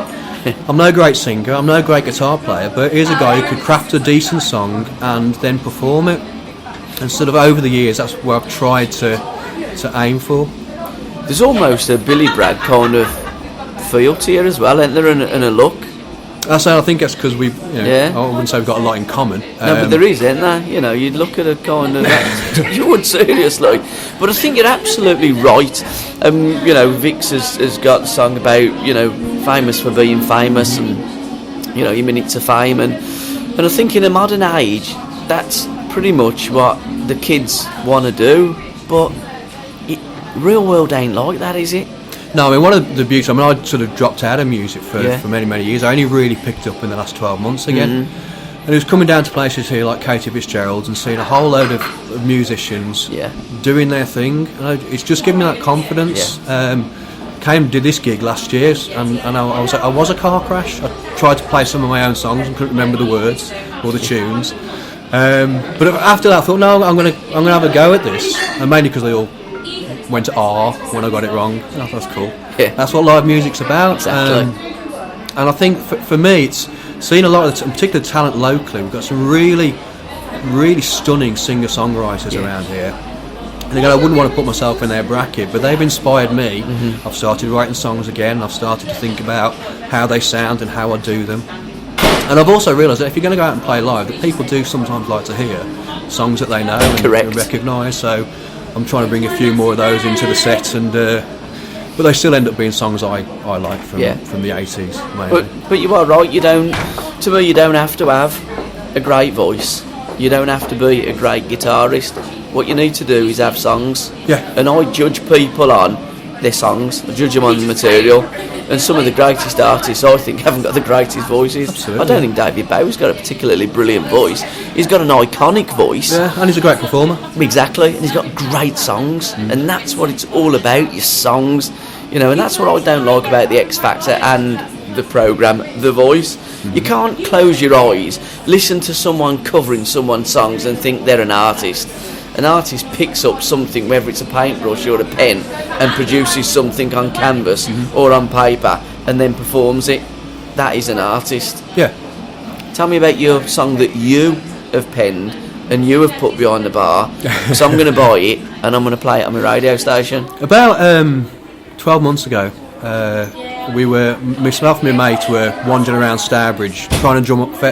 I'm no great singer, I'm no great guitar player, but here's a guy who could craft a decent song and then perform it. And sort of over the years, that's where I've tried to aim for. There's almost a Billy Bragg kind of feel to you as well, isn't there, and a look? I think that's because I wouldn't say we've got a lot in common. No, but there is, isn't there? You'd look at a kind of that, you would seriously. But I think you're absolutely right. Vix has got a song about, famous for being famous and, your minutes of fame. And I think in a modern age, that's pretty much what the kids want to do. But real world ain't like that, is it? No, I mean, one of the beauties, I sort of dropped out of music for many, many years. I only really picked up in the last 12 months again. Mm-hmm. And it was coming down to places here like Katie Fitzgerald's and seeing a whole load of musicians doing their thing. And it's just given me that confidence. Came and did this gig last year, and I was a car crash. I tried to play some of my own songs and couldn't remember the words or the tunes. But after that, I thought, no, I'm gonna have a go at this, and mainly because they all went to R when I got it wrong. Oh, that's cool. Yeah. That's what live music's about. Exactly. And I think for me, it's seeing a lot of particular talent locally. We've got some really, really stunning singer-songwriters around here. And again, I wouldn't want to put myself in their bracket, but they've inspired me. Mm-hmm. I've started writing songs again. I've started to think about how they sound and how I do them. And I've also realised that if you're going to go out and play live, that people do sometimes like to hear songs that they know and recognise. So I'm trying to bring a few more of those into the set, and but they still end up being songs I like from the 80s mainly. But you are right, you don't have to have a great voice, you don't have to be a great guitarist. What you need to do is have songs. And I judge people on their songs, I judge them on the material, and some of the greatest artists I think haven't got the greatest voices. Absolutely. I don't think David Bowie's got a particularly brilliant voice. He's got an iconic voice. Yeah, and he's a great performer. Exactly, and he's got great songs, and that's what it's all about, your songs, and that's what I don't like about the X Factor and the programme, The Voice. You can't close your eyes, listen to someone covering someone's songs and think they're an artist. An artist picks up something, whether it's a paintbrush or a pen, and produces something on canvas or on paper and then performs it. That is an artist. Yeah. Tell me about your song that you have penned and you have put behind the bar, because I'm going to buy it and I'm going to play it on my radio station. About 12 months ago, myself and my mate were wandering around Stourbridge trying to drum up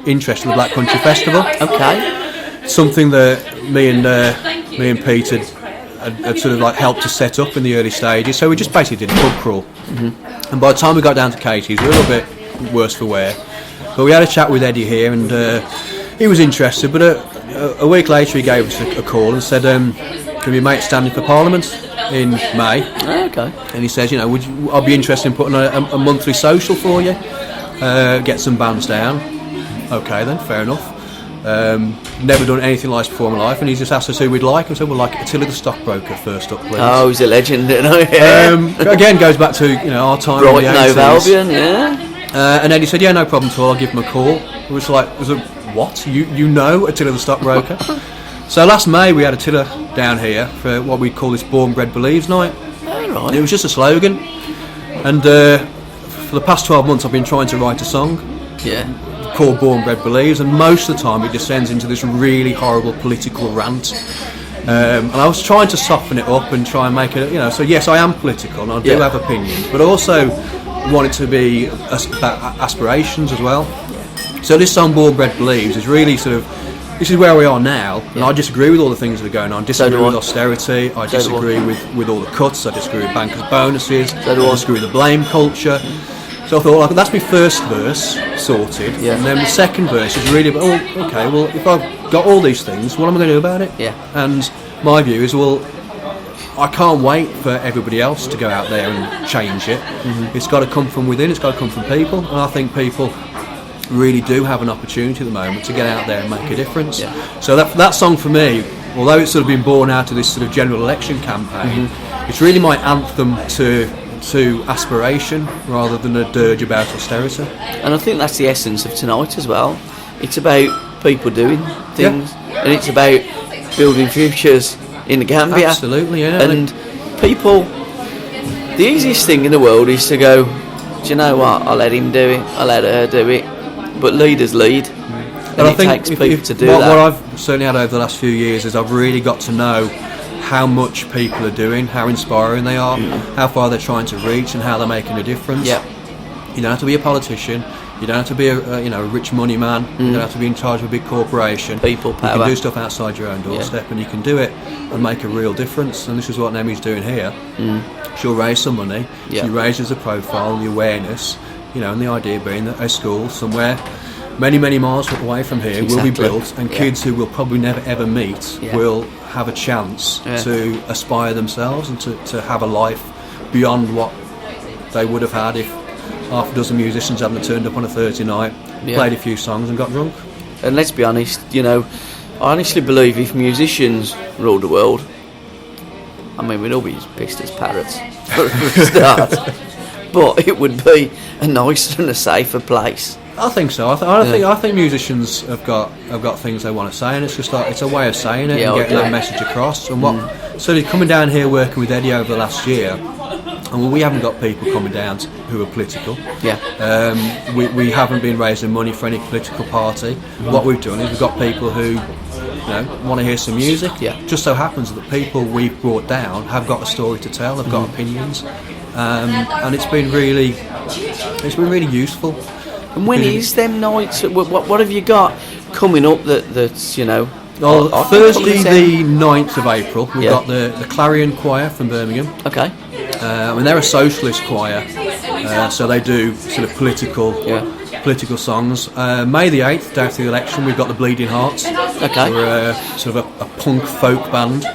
interest in the Black Country Festival. Okay. Something that me and Pete had sort of like helped to set up in the early stages. So we just basically did a pub crawl. Mm-hmm. And by the time we got down to Katie's, we were a little bit worse for wear. But we had a chat with Eddie here, and he was interested. But a week later, he gave us a call and said, "Can your mate standing for Parliament in May?" Okay. And he says, I'd be interested in putting a monthly social for you, get some bands down. Okay, then, fair enough. Never done anything like this before in my life, and he just asked us who we'd like, and said, "We'll like Attila the Stockbroker first up, please." Oh, he's a legend, isn't he? Again, goes back to our time in the 80s. Brighton, Albion, yeah. And Eddie said, "Yeah, no problem at all. I'll give him a call." It was like, "What? You know Attila the Stockbroker?" So last May we had Attila down here for what we call this Born Bred Believes night. Oh, right. It was just a slogan, and for the past 12 months I've been trying to write a song. Yeah. Called Born Bred Believes, and most of the time it descends into this really horrible political rant, and I was trying to soften it up and try and make it, so yes, I am political and I do have opinions, but also want it to be about aspirations as well. So this song, Born Bred Believes, is really sort of, this is where we are now, and I disagree with all the things that are going on. I disagree with austerity, I disagree with all the cuts, I disagree with bankers' bonuses, I disagree with the blame culture. So I thought, well, that's my first verse sorted, and then the second verse is really about, oh, okay, well, if I've got all these things, what am I going to do about it? And my view is, well, I can't wait for everybody else to go out there and change it. It's got to come from within, it's got to come from people, and I think people really do have an opportunity at the moment to get out there and make a difference. So that song for me, although it's sort of been born out of this sort of general election campaign, it's really my anthem to aspiration rather than a dirge about austerity. And I think that's the essence of tonight as well. It's about people doing things, and it's about building futures in the Gambia. Absolutely, yeah. And people, the easiest thing in the world is to go, do you know what, I'll let him do it, I'll let her do it. But leaders lead, and I it think takes people to do that. that. What I've certainly had over the last few years is I've really got to know how much people are doing, how inspiring they are, how far they're trying to reach, and how they're making a difference. You don't have to be a politician. You don't have to be a rich money man. You don't have to be in charge of a big corporation. People power. You can do stuff outside your own doorstep, and you can do it and make a real difference. And this is what Nemi's doing here. She'll raise some money. She raises the profile, the awareness. And the idea being that a school somewhere many, many miles away from here will be built, and kids who will probably never ever meet will have a chance to aspire themselves and to have a life beyond what they would have had if half a dozen musicians hadn't turned up on a Thursday night, played a few songs and got drunk. And let's be honest, I honestly believe if musicians ruled the world, I mean, we'd all be as pissed as parrots for a start. But it would be a nicer and a safer place. I think so. I think musicians have got things they want to say, and it's just like it's a way of saying it and getting that message across. And so coming down here working with Eddie over the last year, and we haven't got people coming down who are political. We haven't been raising money for any political party. What we've done is we've got people who want to hear some music. Just so happens that the people we've brought down have got a story to tell, have got opinions. And it's been really useful. And when is them nights? What have you got coming up that's Well, Thursday the 9th of April we've got the Clarion Choir from Birmingham. Okay. They're a socialist choir, so they do sort of political songs. May the 8th, day after the election, we've got the Bleeding Hearts. Okay. We're sort of a punk folk band.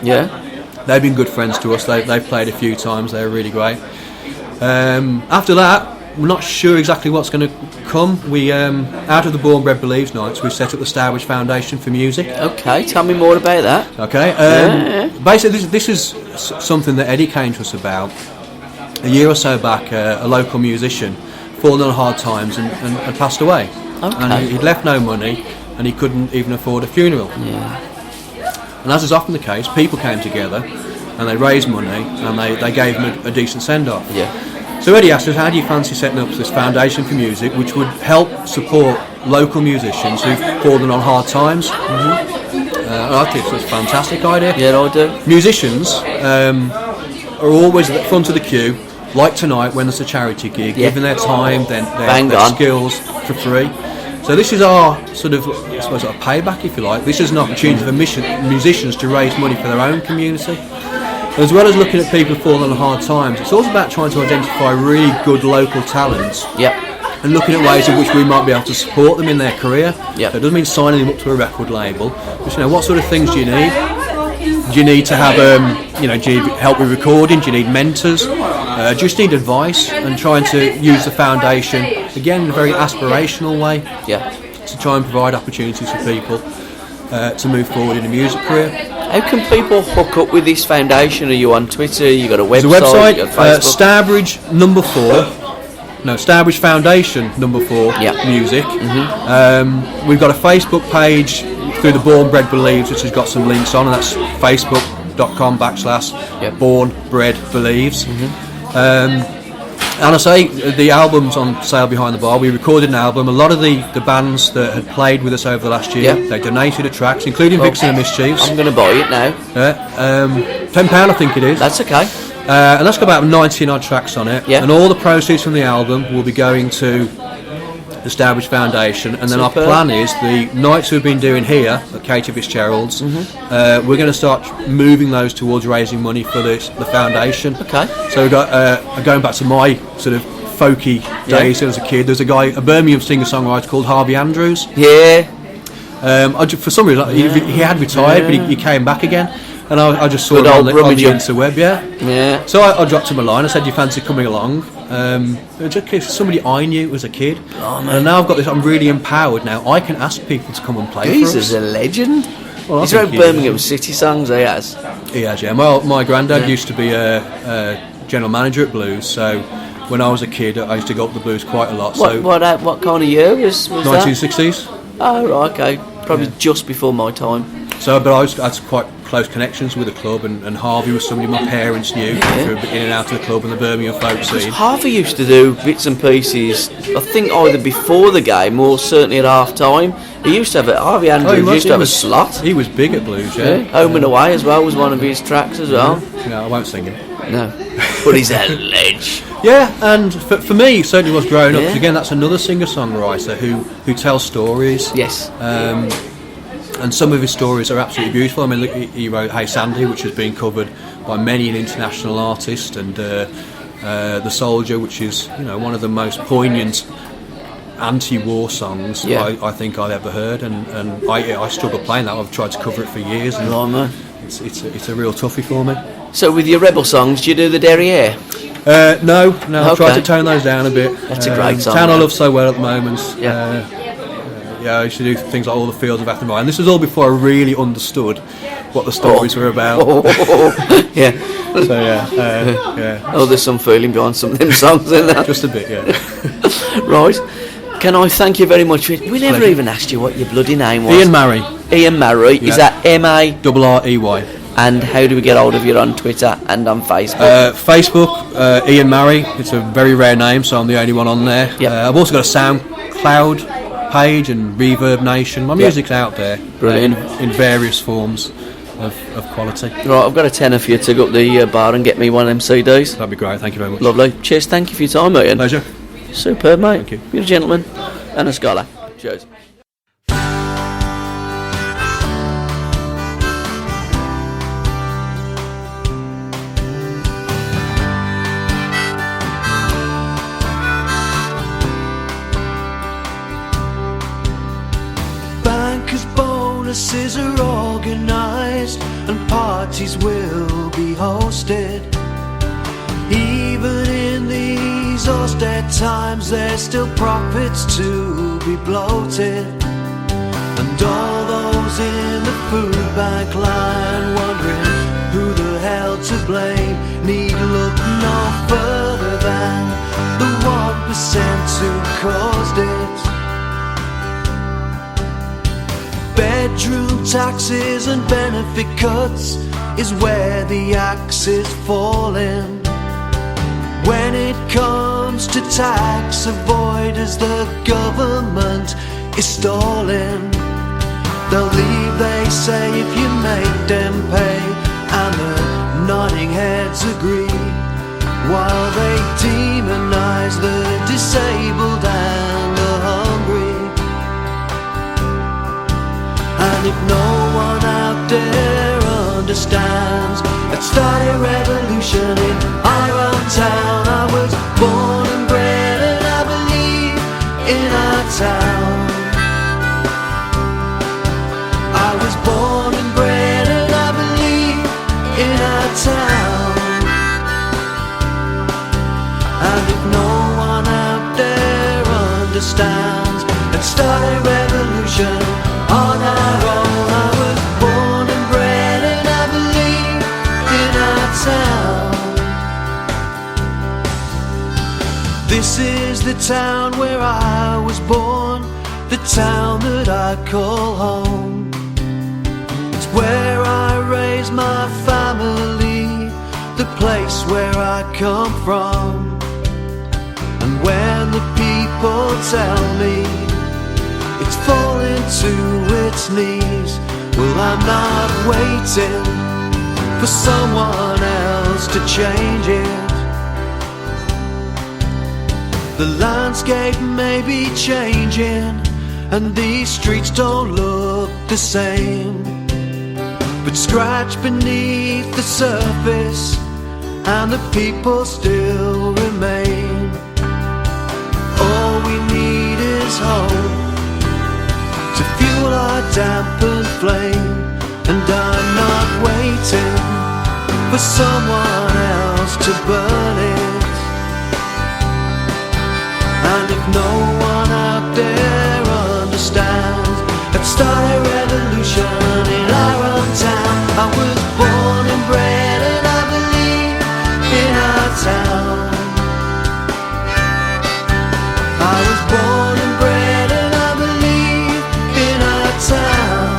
They've been good friends to us. They've played a few times. They're really great. After that, we're not sure exactly what's going to come. We out of the Born Bred Believes nights, we've set up the Starbridge Foundation for Music. Okay, tell me more about that. Okay, basically this is something that Eddie came to us about a year or so back. A local musician fallen on hard times and passed away. And he'd left no money, and he couldn't even afford a funeral. And as is often the case, people came together and they raised money and they gave him a decent send-off. So Eddie asked us, how do you fancy setting up this foundation for music which would help support local musicians who've fallen on hard times? I think it's a fantastic idea. I do. Musicians are always at the front of the queue, like tonight when there's a charity gig, giving their time, their skills for free. So this is our sort of, I suppose, a payback, if you like. This is an opportunity for musicians to raise money for their own community. As well as looking at people falling on hard times, it's also about trying to identify really good local talents and looking at ways in which we might be able to support them in their career. So it doesn't mean signing them up to a record label. Just what sort of things do you need? Do you need to have, do you need help with recording? Do you need mentors? Just need advice, and trying to use the foundation, again, in a very aspirational way, to try and provide opportunities for people to move forward in a music career. How can people hook up with this foundation? Are you on Twitter? You got a website? There's a website, you got Facebook? Starbridge Foundation #4 Music. We've got a Facebook page through the Born Bred Believes, which has got some links on, and that's facebook.com/Born Bred Believes. And I say the album's on sale behind the bar. We recorded an album. A lot of the bands that had played with us over the last year, they donated the tracks, including Vixen and Mischiefs. I'm going to buy it now. £10 I think it is. That's okay. And that's got about 90 odd tracks on it. Yeah. And all the proceeds from the album will be going to the Stourbridge Foundation. And then our plan is the nights we've been doing here at Katie Fitzgerald's, we're going to start moving those towards raising money for the foundation. Okay. So we've got, going back to my sort of folky days as a kid, there's a Birmingham singer-songwriter called Harvey Andrews. Yeah. For some reason, he had retired, but he came back again. And I just saw Good him on old the Brummagem. interweb, Yeah. So I dropped him a line. I said, "Do you fancy coming along?" Just somebody I knew as a kid, and now I've got this. I'm really empowered now. I can ask people to come and play. He's for us. a legend. Well, I He's think wrote he Birmingham is. City songs. He has. He has, yeah. My granddad used to be a general manager at Blues, so when I was a kid, I used to go up the Blues quite a lot. So What kind of year was that? 1960s. Oh, right, okay. Probably just before my time. So, but I had quite close connections with the club, and Harvey was somebody my parents knew through in and out of the club and the Birmingham folk scene. Harvey used to do bits and pieces, I think either before the game or certainly at half time. He used to have Harvey Andrews used to have a slot. He was big at Blues, yeah. Home and Away as well was one of his tracks as well. No, I won't sing it. No. But he's a ledge. Yeah, and for me, it certainly was growing up. Yeah. 'Cause again, that's another singer-songwriter who tells stories. Yes. And some of his stories are absolutely beautiful. I mean, look, he wrote Hey Sandy, which has been covered by many an international artist, and The Soldier, which is one of the most poignant anti-war songs I think I've ever heard, and I struggle playing that. I've tried to cover it for years, and it's a real toughie for me. So with your rebel songs, do you do the Derriere? No, I've tried Okay. to tone those down a bit. That's a great song, Town I though. love so well at the moment. Yeah. I used to do things like All the Fields of Athenry, and this was all before I really understood what the stories were about. Yeah. So yeah. Oh, there's some feeling behind some of them songs, isn't there? Just a bit, yeah. Right. Can I thank you very much for it? We never even asked you what your bloody name was. Ian Murray. Ian Murray. Is that M-A? R-R-E-Y. And how do we get hold of you on Twitter and on Facebook? Facebook, Ian Murray. It's a very rare name, so I'm the only one on there. Yep. I've also got a SoundCloud page and Reverb Nation. My music's out there. Brilliant. In various forms of quality. Right, I've got a tenner for you to go up the bar and get me one of them CDs. That'd be great. Thank you very much. Lovely. Cheers. Thank you for your time, Ian. Pleasure. Superb, mate. Thank you. You're a gentleman and a scholar. Cheers. Bankers' bonuses are organised and parties will be hosted. Even in these austere times, there's still profits to be bloated. And all those in the food bank line wondering who the hell to blame need look no further than the 1% who caused it. Bedroom taxes and benefit cuts is where the axe is falling. When it comes to tax avoiders, the government is stalling. They'll leave, they say, if you make them pay, and the nodding heads agree, while they demonise the disabled and the hungry. And if no one out there understands, let's start a revolution in our own town. I was born and bred and I believe in our town. I was born and bred and I believe in our town. And if no one out there understands, let's start a revolution on our own. I was born and bred and I believe in our town. This is the town where I was born, the town that I call home. It's where I raised my family, the place where I come from. And when the people tell me it's falling to its knees, well, I'm not waiting for someone else struggles to change it. The landscape may be changing, and these streets don't look the same. But scratch beneath the surface, and the people still remain. All we need is hope to fuel our dampened flame. And I'm not waiting for someone else to burn it. And if no one out there understands, let's start a revolution in our own town. I was born and bred and I believe in our town. I was born and bred and I believe in our town.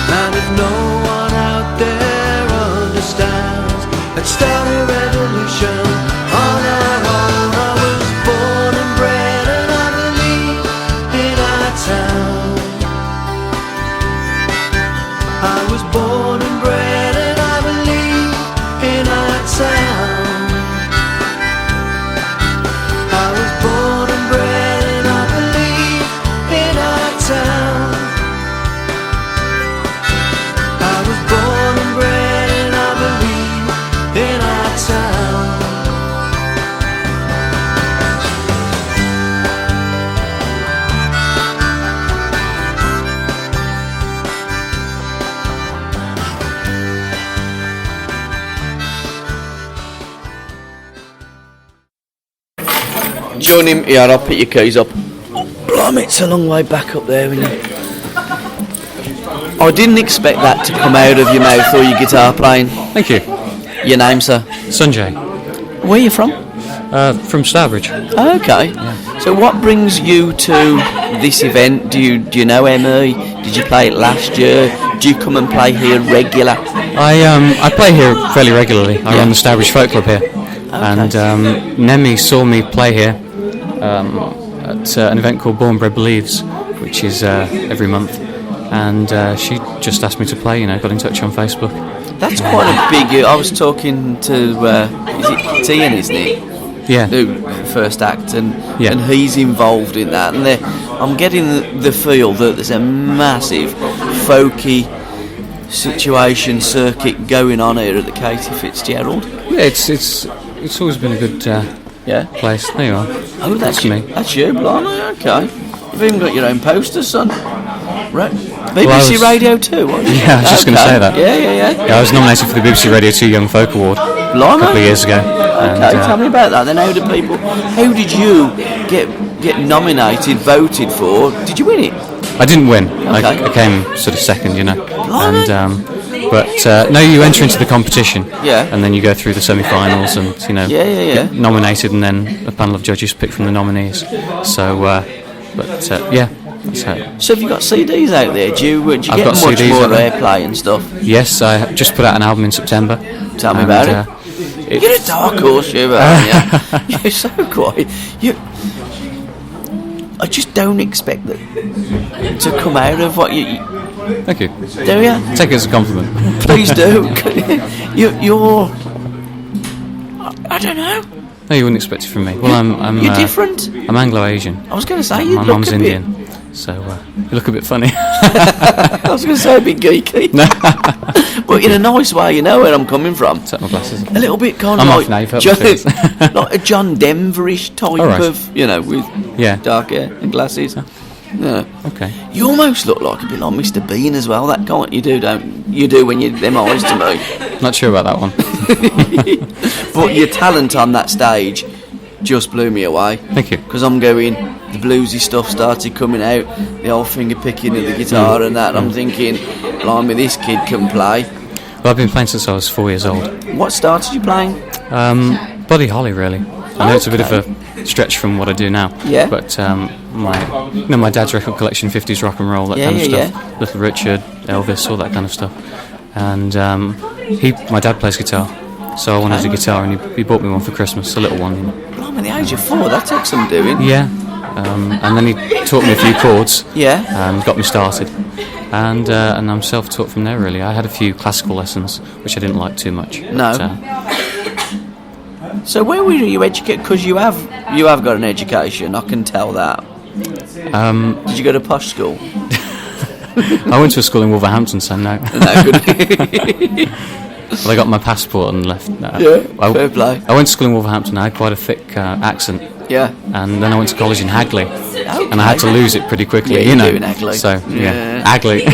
And if no one out there understands, let's start a revolution on our own. I was born and bred and I believe in our town. I was born and bred and I believe in our town. I was born and bred and I believe in our town. I was born and bred and I believe in our town. Join him here, I'll pick your keys up. Blimey, it's a long way back up there. I didn't expect that to come out of your mouth or your guitar playing. Thank you. Your name, sir? Sanjay. Where are you from? From Starbridge. Okay. Yeah. So what brings you to this event? Do you know Emmy? Did you play it last year? Do you come and play here regular? I play here fairly regularly. I run the Starbridge Folk Club here. Okay. And Nemi saw me play here at an event called Born Bred Believes, which is every month. And she just asked me to play, got in touch on Facebook. That's quite a big... I was talking to... is it Ian, isn't it? Yeah. Who first act, and he's involved in that. And I'm getting the feel that there's a massive folky situation circuit going on here at the Katie Fitzgerald. Yeah, it's always been a good place. There you are. Oh, that's me. That's you, blimey. Okay. You've even got your own posters, son. Right. BBC Radio 2, wasn't you? Yeah, I was just going to say that. Yeah. I was nominated for the BBC Radio 2 Young Folk Award a couple of years ago. Okay, tell me about that then. How did you get nominated, voted for? Did you win it? I didn't win. Okay. I came sort of second, And no, you enter into the competition. Yeah. And then you go through the semi-finals and get nominated, and then a panel of judges pick from the nominees. So, that's how. So have you got CDs out there? Do you get got much CDs more airplay and stuff? Yes, I just put out an album in September. Tell me about it. You're a dark horse, you aren't you? You're so quiet. I just don't expect that to come out of what you... Thank you. Do you? Take it as a compliment. Please do. You're... I don't know. No, you wouldn't expect it from me. Well, I'm you're different. I'm Anglo-Asian. I was going to say, you my look mum's a bit... Indian. So you look a bit funny. I was going to say a bit geeky. But in a nice way, you know where I'm coming from. Take my glasses. A little bit kind I'm of off now, you've hurt my feelings. like a John Denverish type of, with dark hair and glasses. Yeah. Okay. You almost look like a bit like Mr. Bean as well. That kind you do, don't you? Do when you them eyes to me. Not sure about that one. But your talent on that stage just blew me away. Thank you. Because I'm going, the bluesy stuff started coming out, the old finger picking of the guitar and that. And I'm thinking, blimey, this kid can play. Well, I've been playing since I was 4 years old. What started you playing? Buddy Holly, really. I know it's a bit of a stretch from what I do now. Yeah. But my dad's record collection, 50s rock and roll, that kind of stuff. Yeah. Little Richard, Elvis, all that kind of stuff. And my dad plays guitar, so I wanted a guitar, and he bought me one for Christmas, a little one. Blimey, the age of 4, that takes some doing. Yeah. And then he taught me a few chords. Yeah. And got me started. and I'm self-taught from there. Really, I had a few classical lessons, which I didn't like too much. No. But, so where were you educated? Because you have got an education. I can tell that. Did you go to posh school? I went to a school in Wolverhampton, so no. No, good. Well, I got my passport and left. Fair play. I went to school in Wolverhampton. I had quite a thick accent. Yeah. And then I went to college in Hagley, and I had to lose it pretty quickly. Yeah, you know. do in Hagley. So Hagley.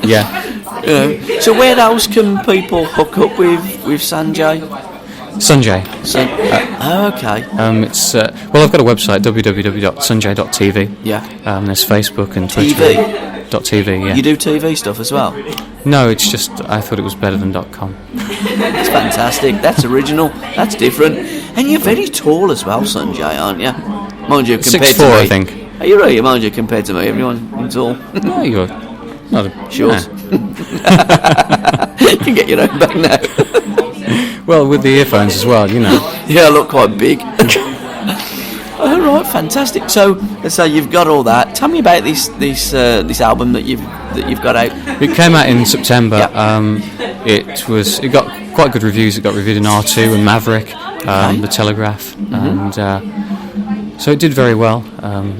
Yeah. So where else can people hook up with Sanjay? Sanjay. Okay. It's well, I've got a website, www.sanjay.tv. Yeah. There's Facebook and Twitter. TV. Yeah. You do TV stuff as well? No, it's just I thought it was better than .com. That's fantastic. That's original. That's different. And you're very tall as well, Sanjay, aren't you? Mind you, compared 6'4", to me. I think. Are you right? Mind you, compared to me, everyone's tall. No, you're not short. You can get your own back now. Well, with the earphones as well, you know. Yeah, I look quite big. All right, fantastic. So, let's say you've got all that. Tell me about this album that you've got out. It came out in September. It got quite good reviews. It got reviewed in R2 and Maverick, The Telegraph, and so it did very well.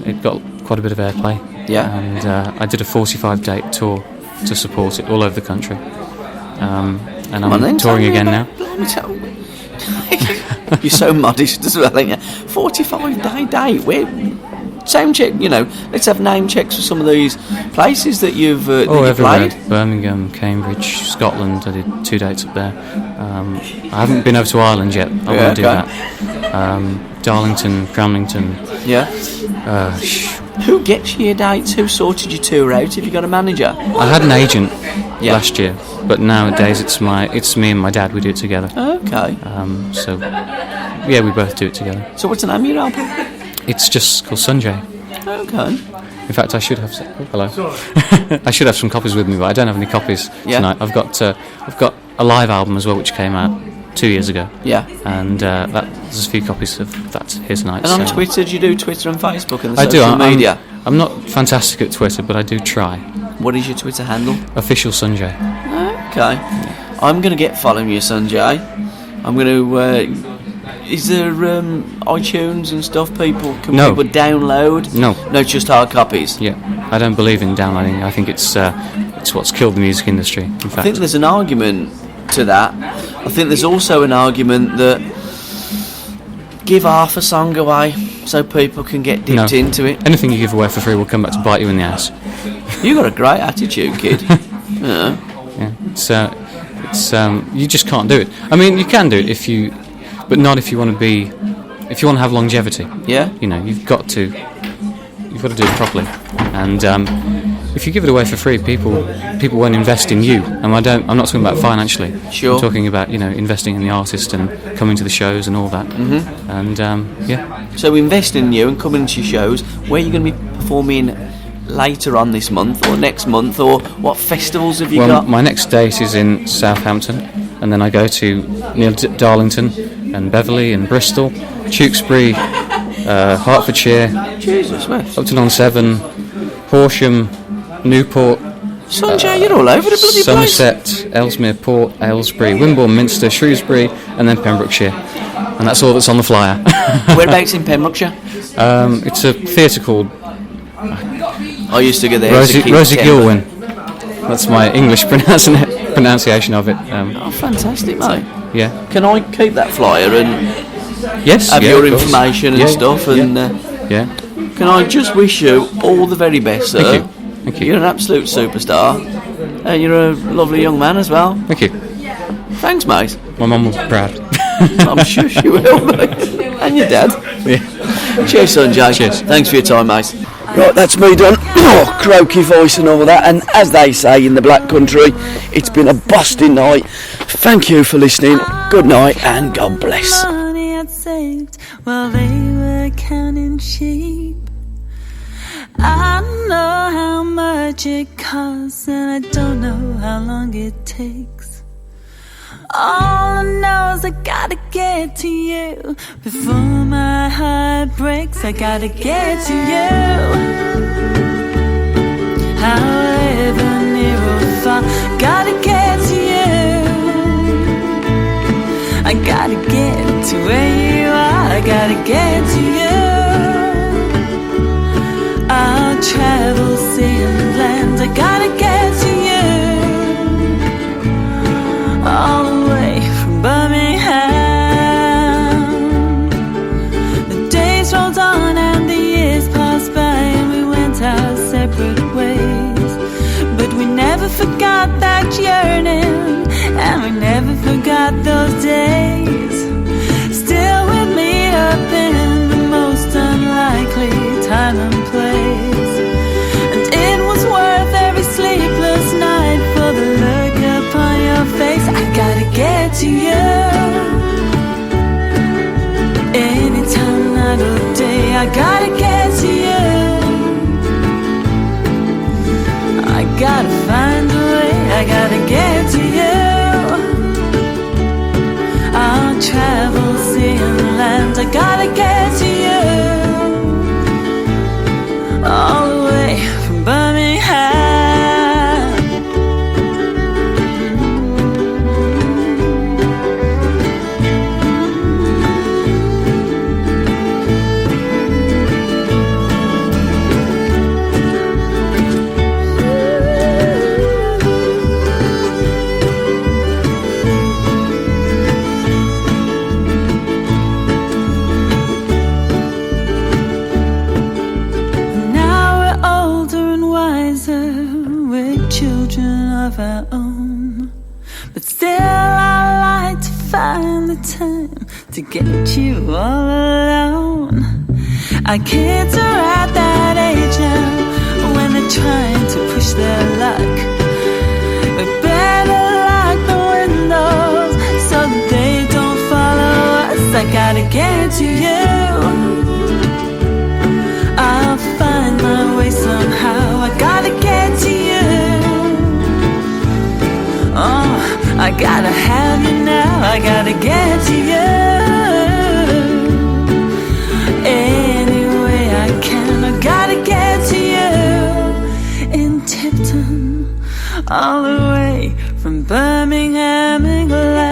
It got quite a bit of airplay. Yeah. And I did a 45-date tour to support it all over the country. And I'm touring again now. You're so modest as well, aren't you? 45-day date. Where? Sound check. Let's have name checks for some of these places that you've everywhere. played. Birmingham, Cambridge, Scotland. I did 2 dates up there. I haven't been over to Ireland yet. I want to do that. Darlington, Cramlington. Yeah. Who gets you your dates? Who sorted your tour out? Have you got a manager? I had an agent last year, but nowadays it's me and my dad. We do it together. Okay. So yeah, we both do it together. So what's the name of your album? It's just called Sanjay. Okay. In fact, I should have. Hello. I should have some copies with me, but I don't have any copies tonight. I've got a live album as well, which came out 2 years ago. Yeah. And there's a few copies of that here tonight. And on Twitter, do you do Twitter and Facebook and the I social do. media? I'm not fantastic at Twitter, but I do try. What is your Twitter handle? Official Sanjay. Okay. I'm going to get following you, Sanjay. I'm going to... is there iTunes and stuff people download? No, just hard copies. Yeah, I don't believe in downloading. I think it's what's killed the music industry. In fact, I think there's an argument to that. I think there's also an argument that give half a song away so people can get dipped into it. Anything you give away for free will come back to bite you in the ass. You got a great attitude, kid. Yeah. It's you just can't do it. I mean, you can do it but not if you want to have longevity. Yeah. You've got to do it properly. And if you give it away for free, people won't invest in you. And I'm not talking about financially. Sure. I'm talking about investing in the artist and coming to the shows and all that. Mm-hmm. And So invest in you and coming to your shows. Where are you going to be performing later on this month or next month, or what festivals have you got? My next date is in Southampton, and then I go to near Darlington and Beverley and Bristol, Tewkesbury, Hertfordshire, Jesus, man. Upton-on-Severn, Horsham, Newport, Sanjay, you're all over the bloody Somerset, Ellesmere Port, Aylesbury, Wimborne, Minster, Shrewsbury, and then Pembrokeshire. And that's all that's on the flyer. Whereabouts in Pembrokeshire? It's a theatre called... I used to go there. Rosie Gilwyn. That's my English pronunciation of it. Fantastic, mate. Yeah. Can I keep that flyer and have your information and stuff? And can I just wish you all the very best, sir? Thank you. You're an absolute superstar, and you're a lovely young man as well. Thank you. Thanks, mate. My mum will be proud. I'm sure she will, mate. And your dad. Yeah. Cheers, Sanjay. Cheers. Thanks for your time, mate. Right, that's me done. Croaky voice and all that. And as they say in the Black Country, it's been a busting night. Thank you for listening. Good night and God bless. Money I'd saved while they were counting sheep. I know how much it costs, and I don't know how long it takes. All I know is I gotta get to you before my heart breaks. I gotta get to you. however near or far. Gotta get to you. I gotta get to where you are. I gotta get to you. I'll travel sea and land. I gotta get to you. All the way from Birmingham. The days rolled on and the years passed by, and we went our separate ways. But we never forgot that yearning, and we never forgot those days. Still we'd meet up in the most unlikely time and place, and it was worth every sleepless night for the look upon your face. I gotta get to you. Anytime, night or day, I gotta get to you. I gotta find a way, I gotta get to you. I'll travel sea and land. I gotta get to you. All the way from Birmingham. Of our own, but still I like to find the time to get you all alone. Our kids are at that age now when they're trying to push their luck. We better lock the windows so that they don't follow us. I gotta get to you. I'll find my way somehow. I gotta get to you. Oh, I gotta have you now. I gotta get to you. Any way I can, I gotta get to you. In Tipton, all the way from Birmingham, England.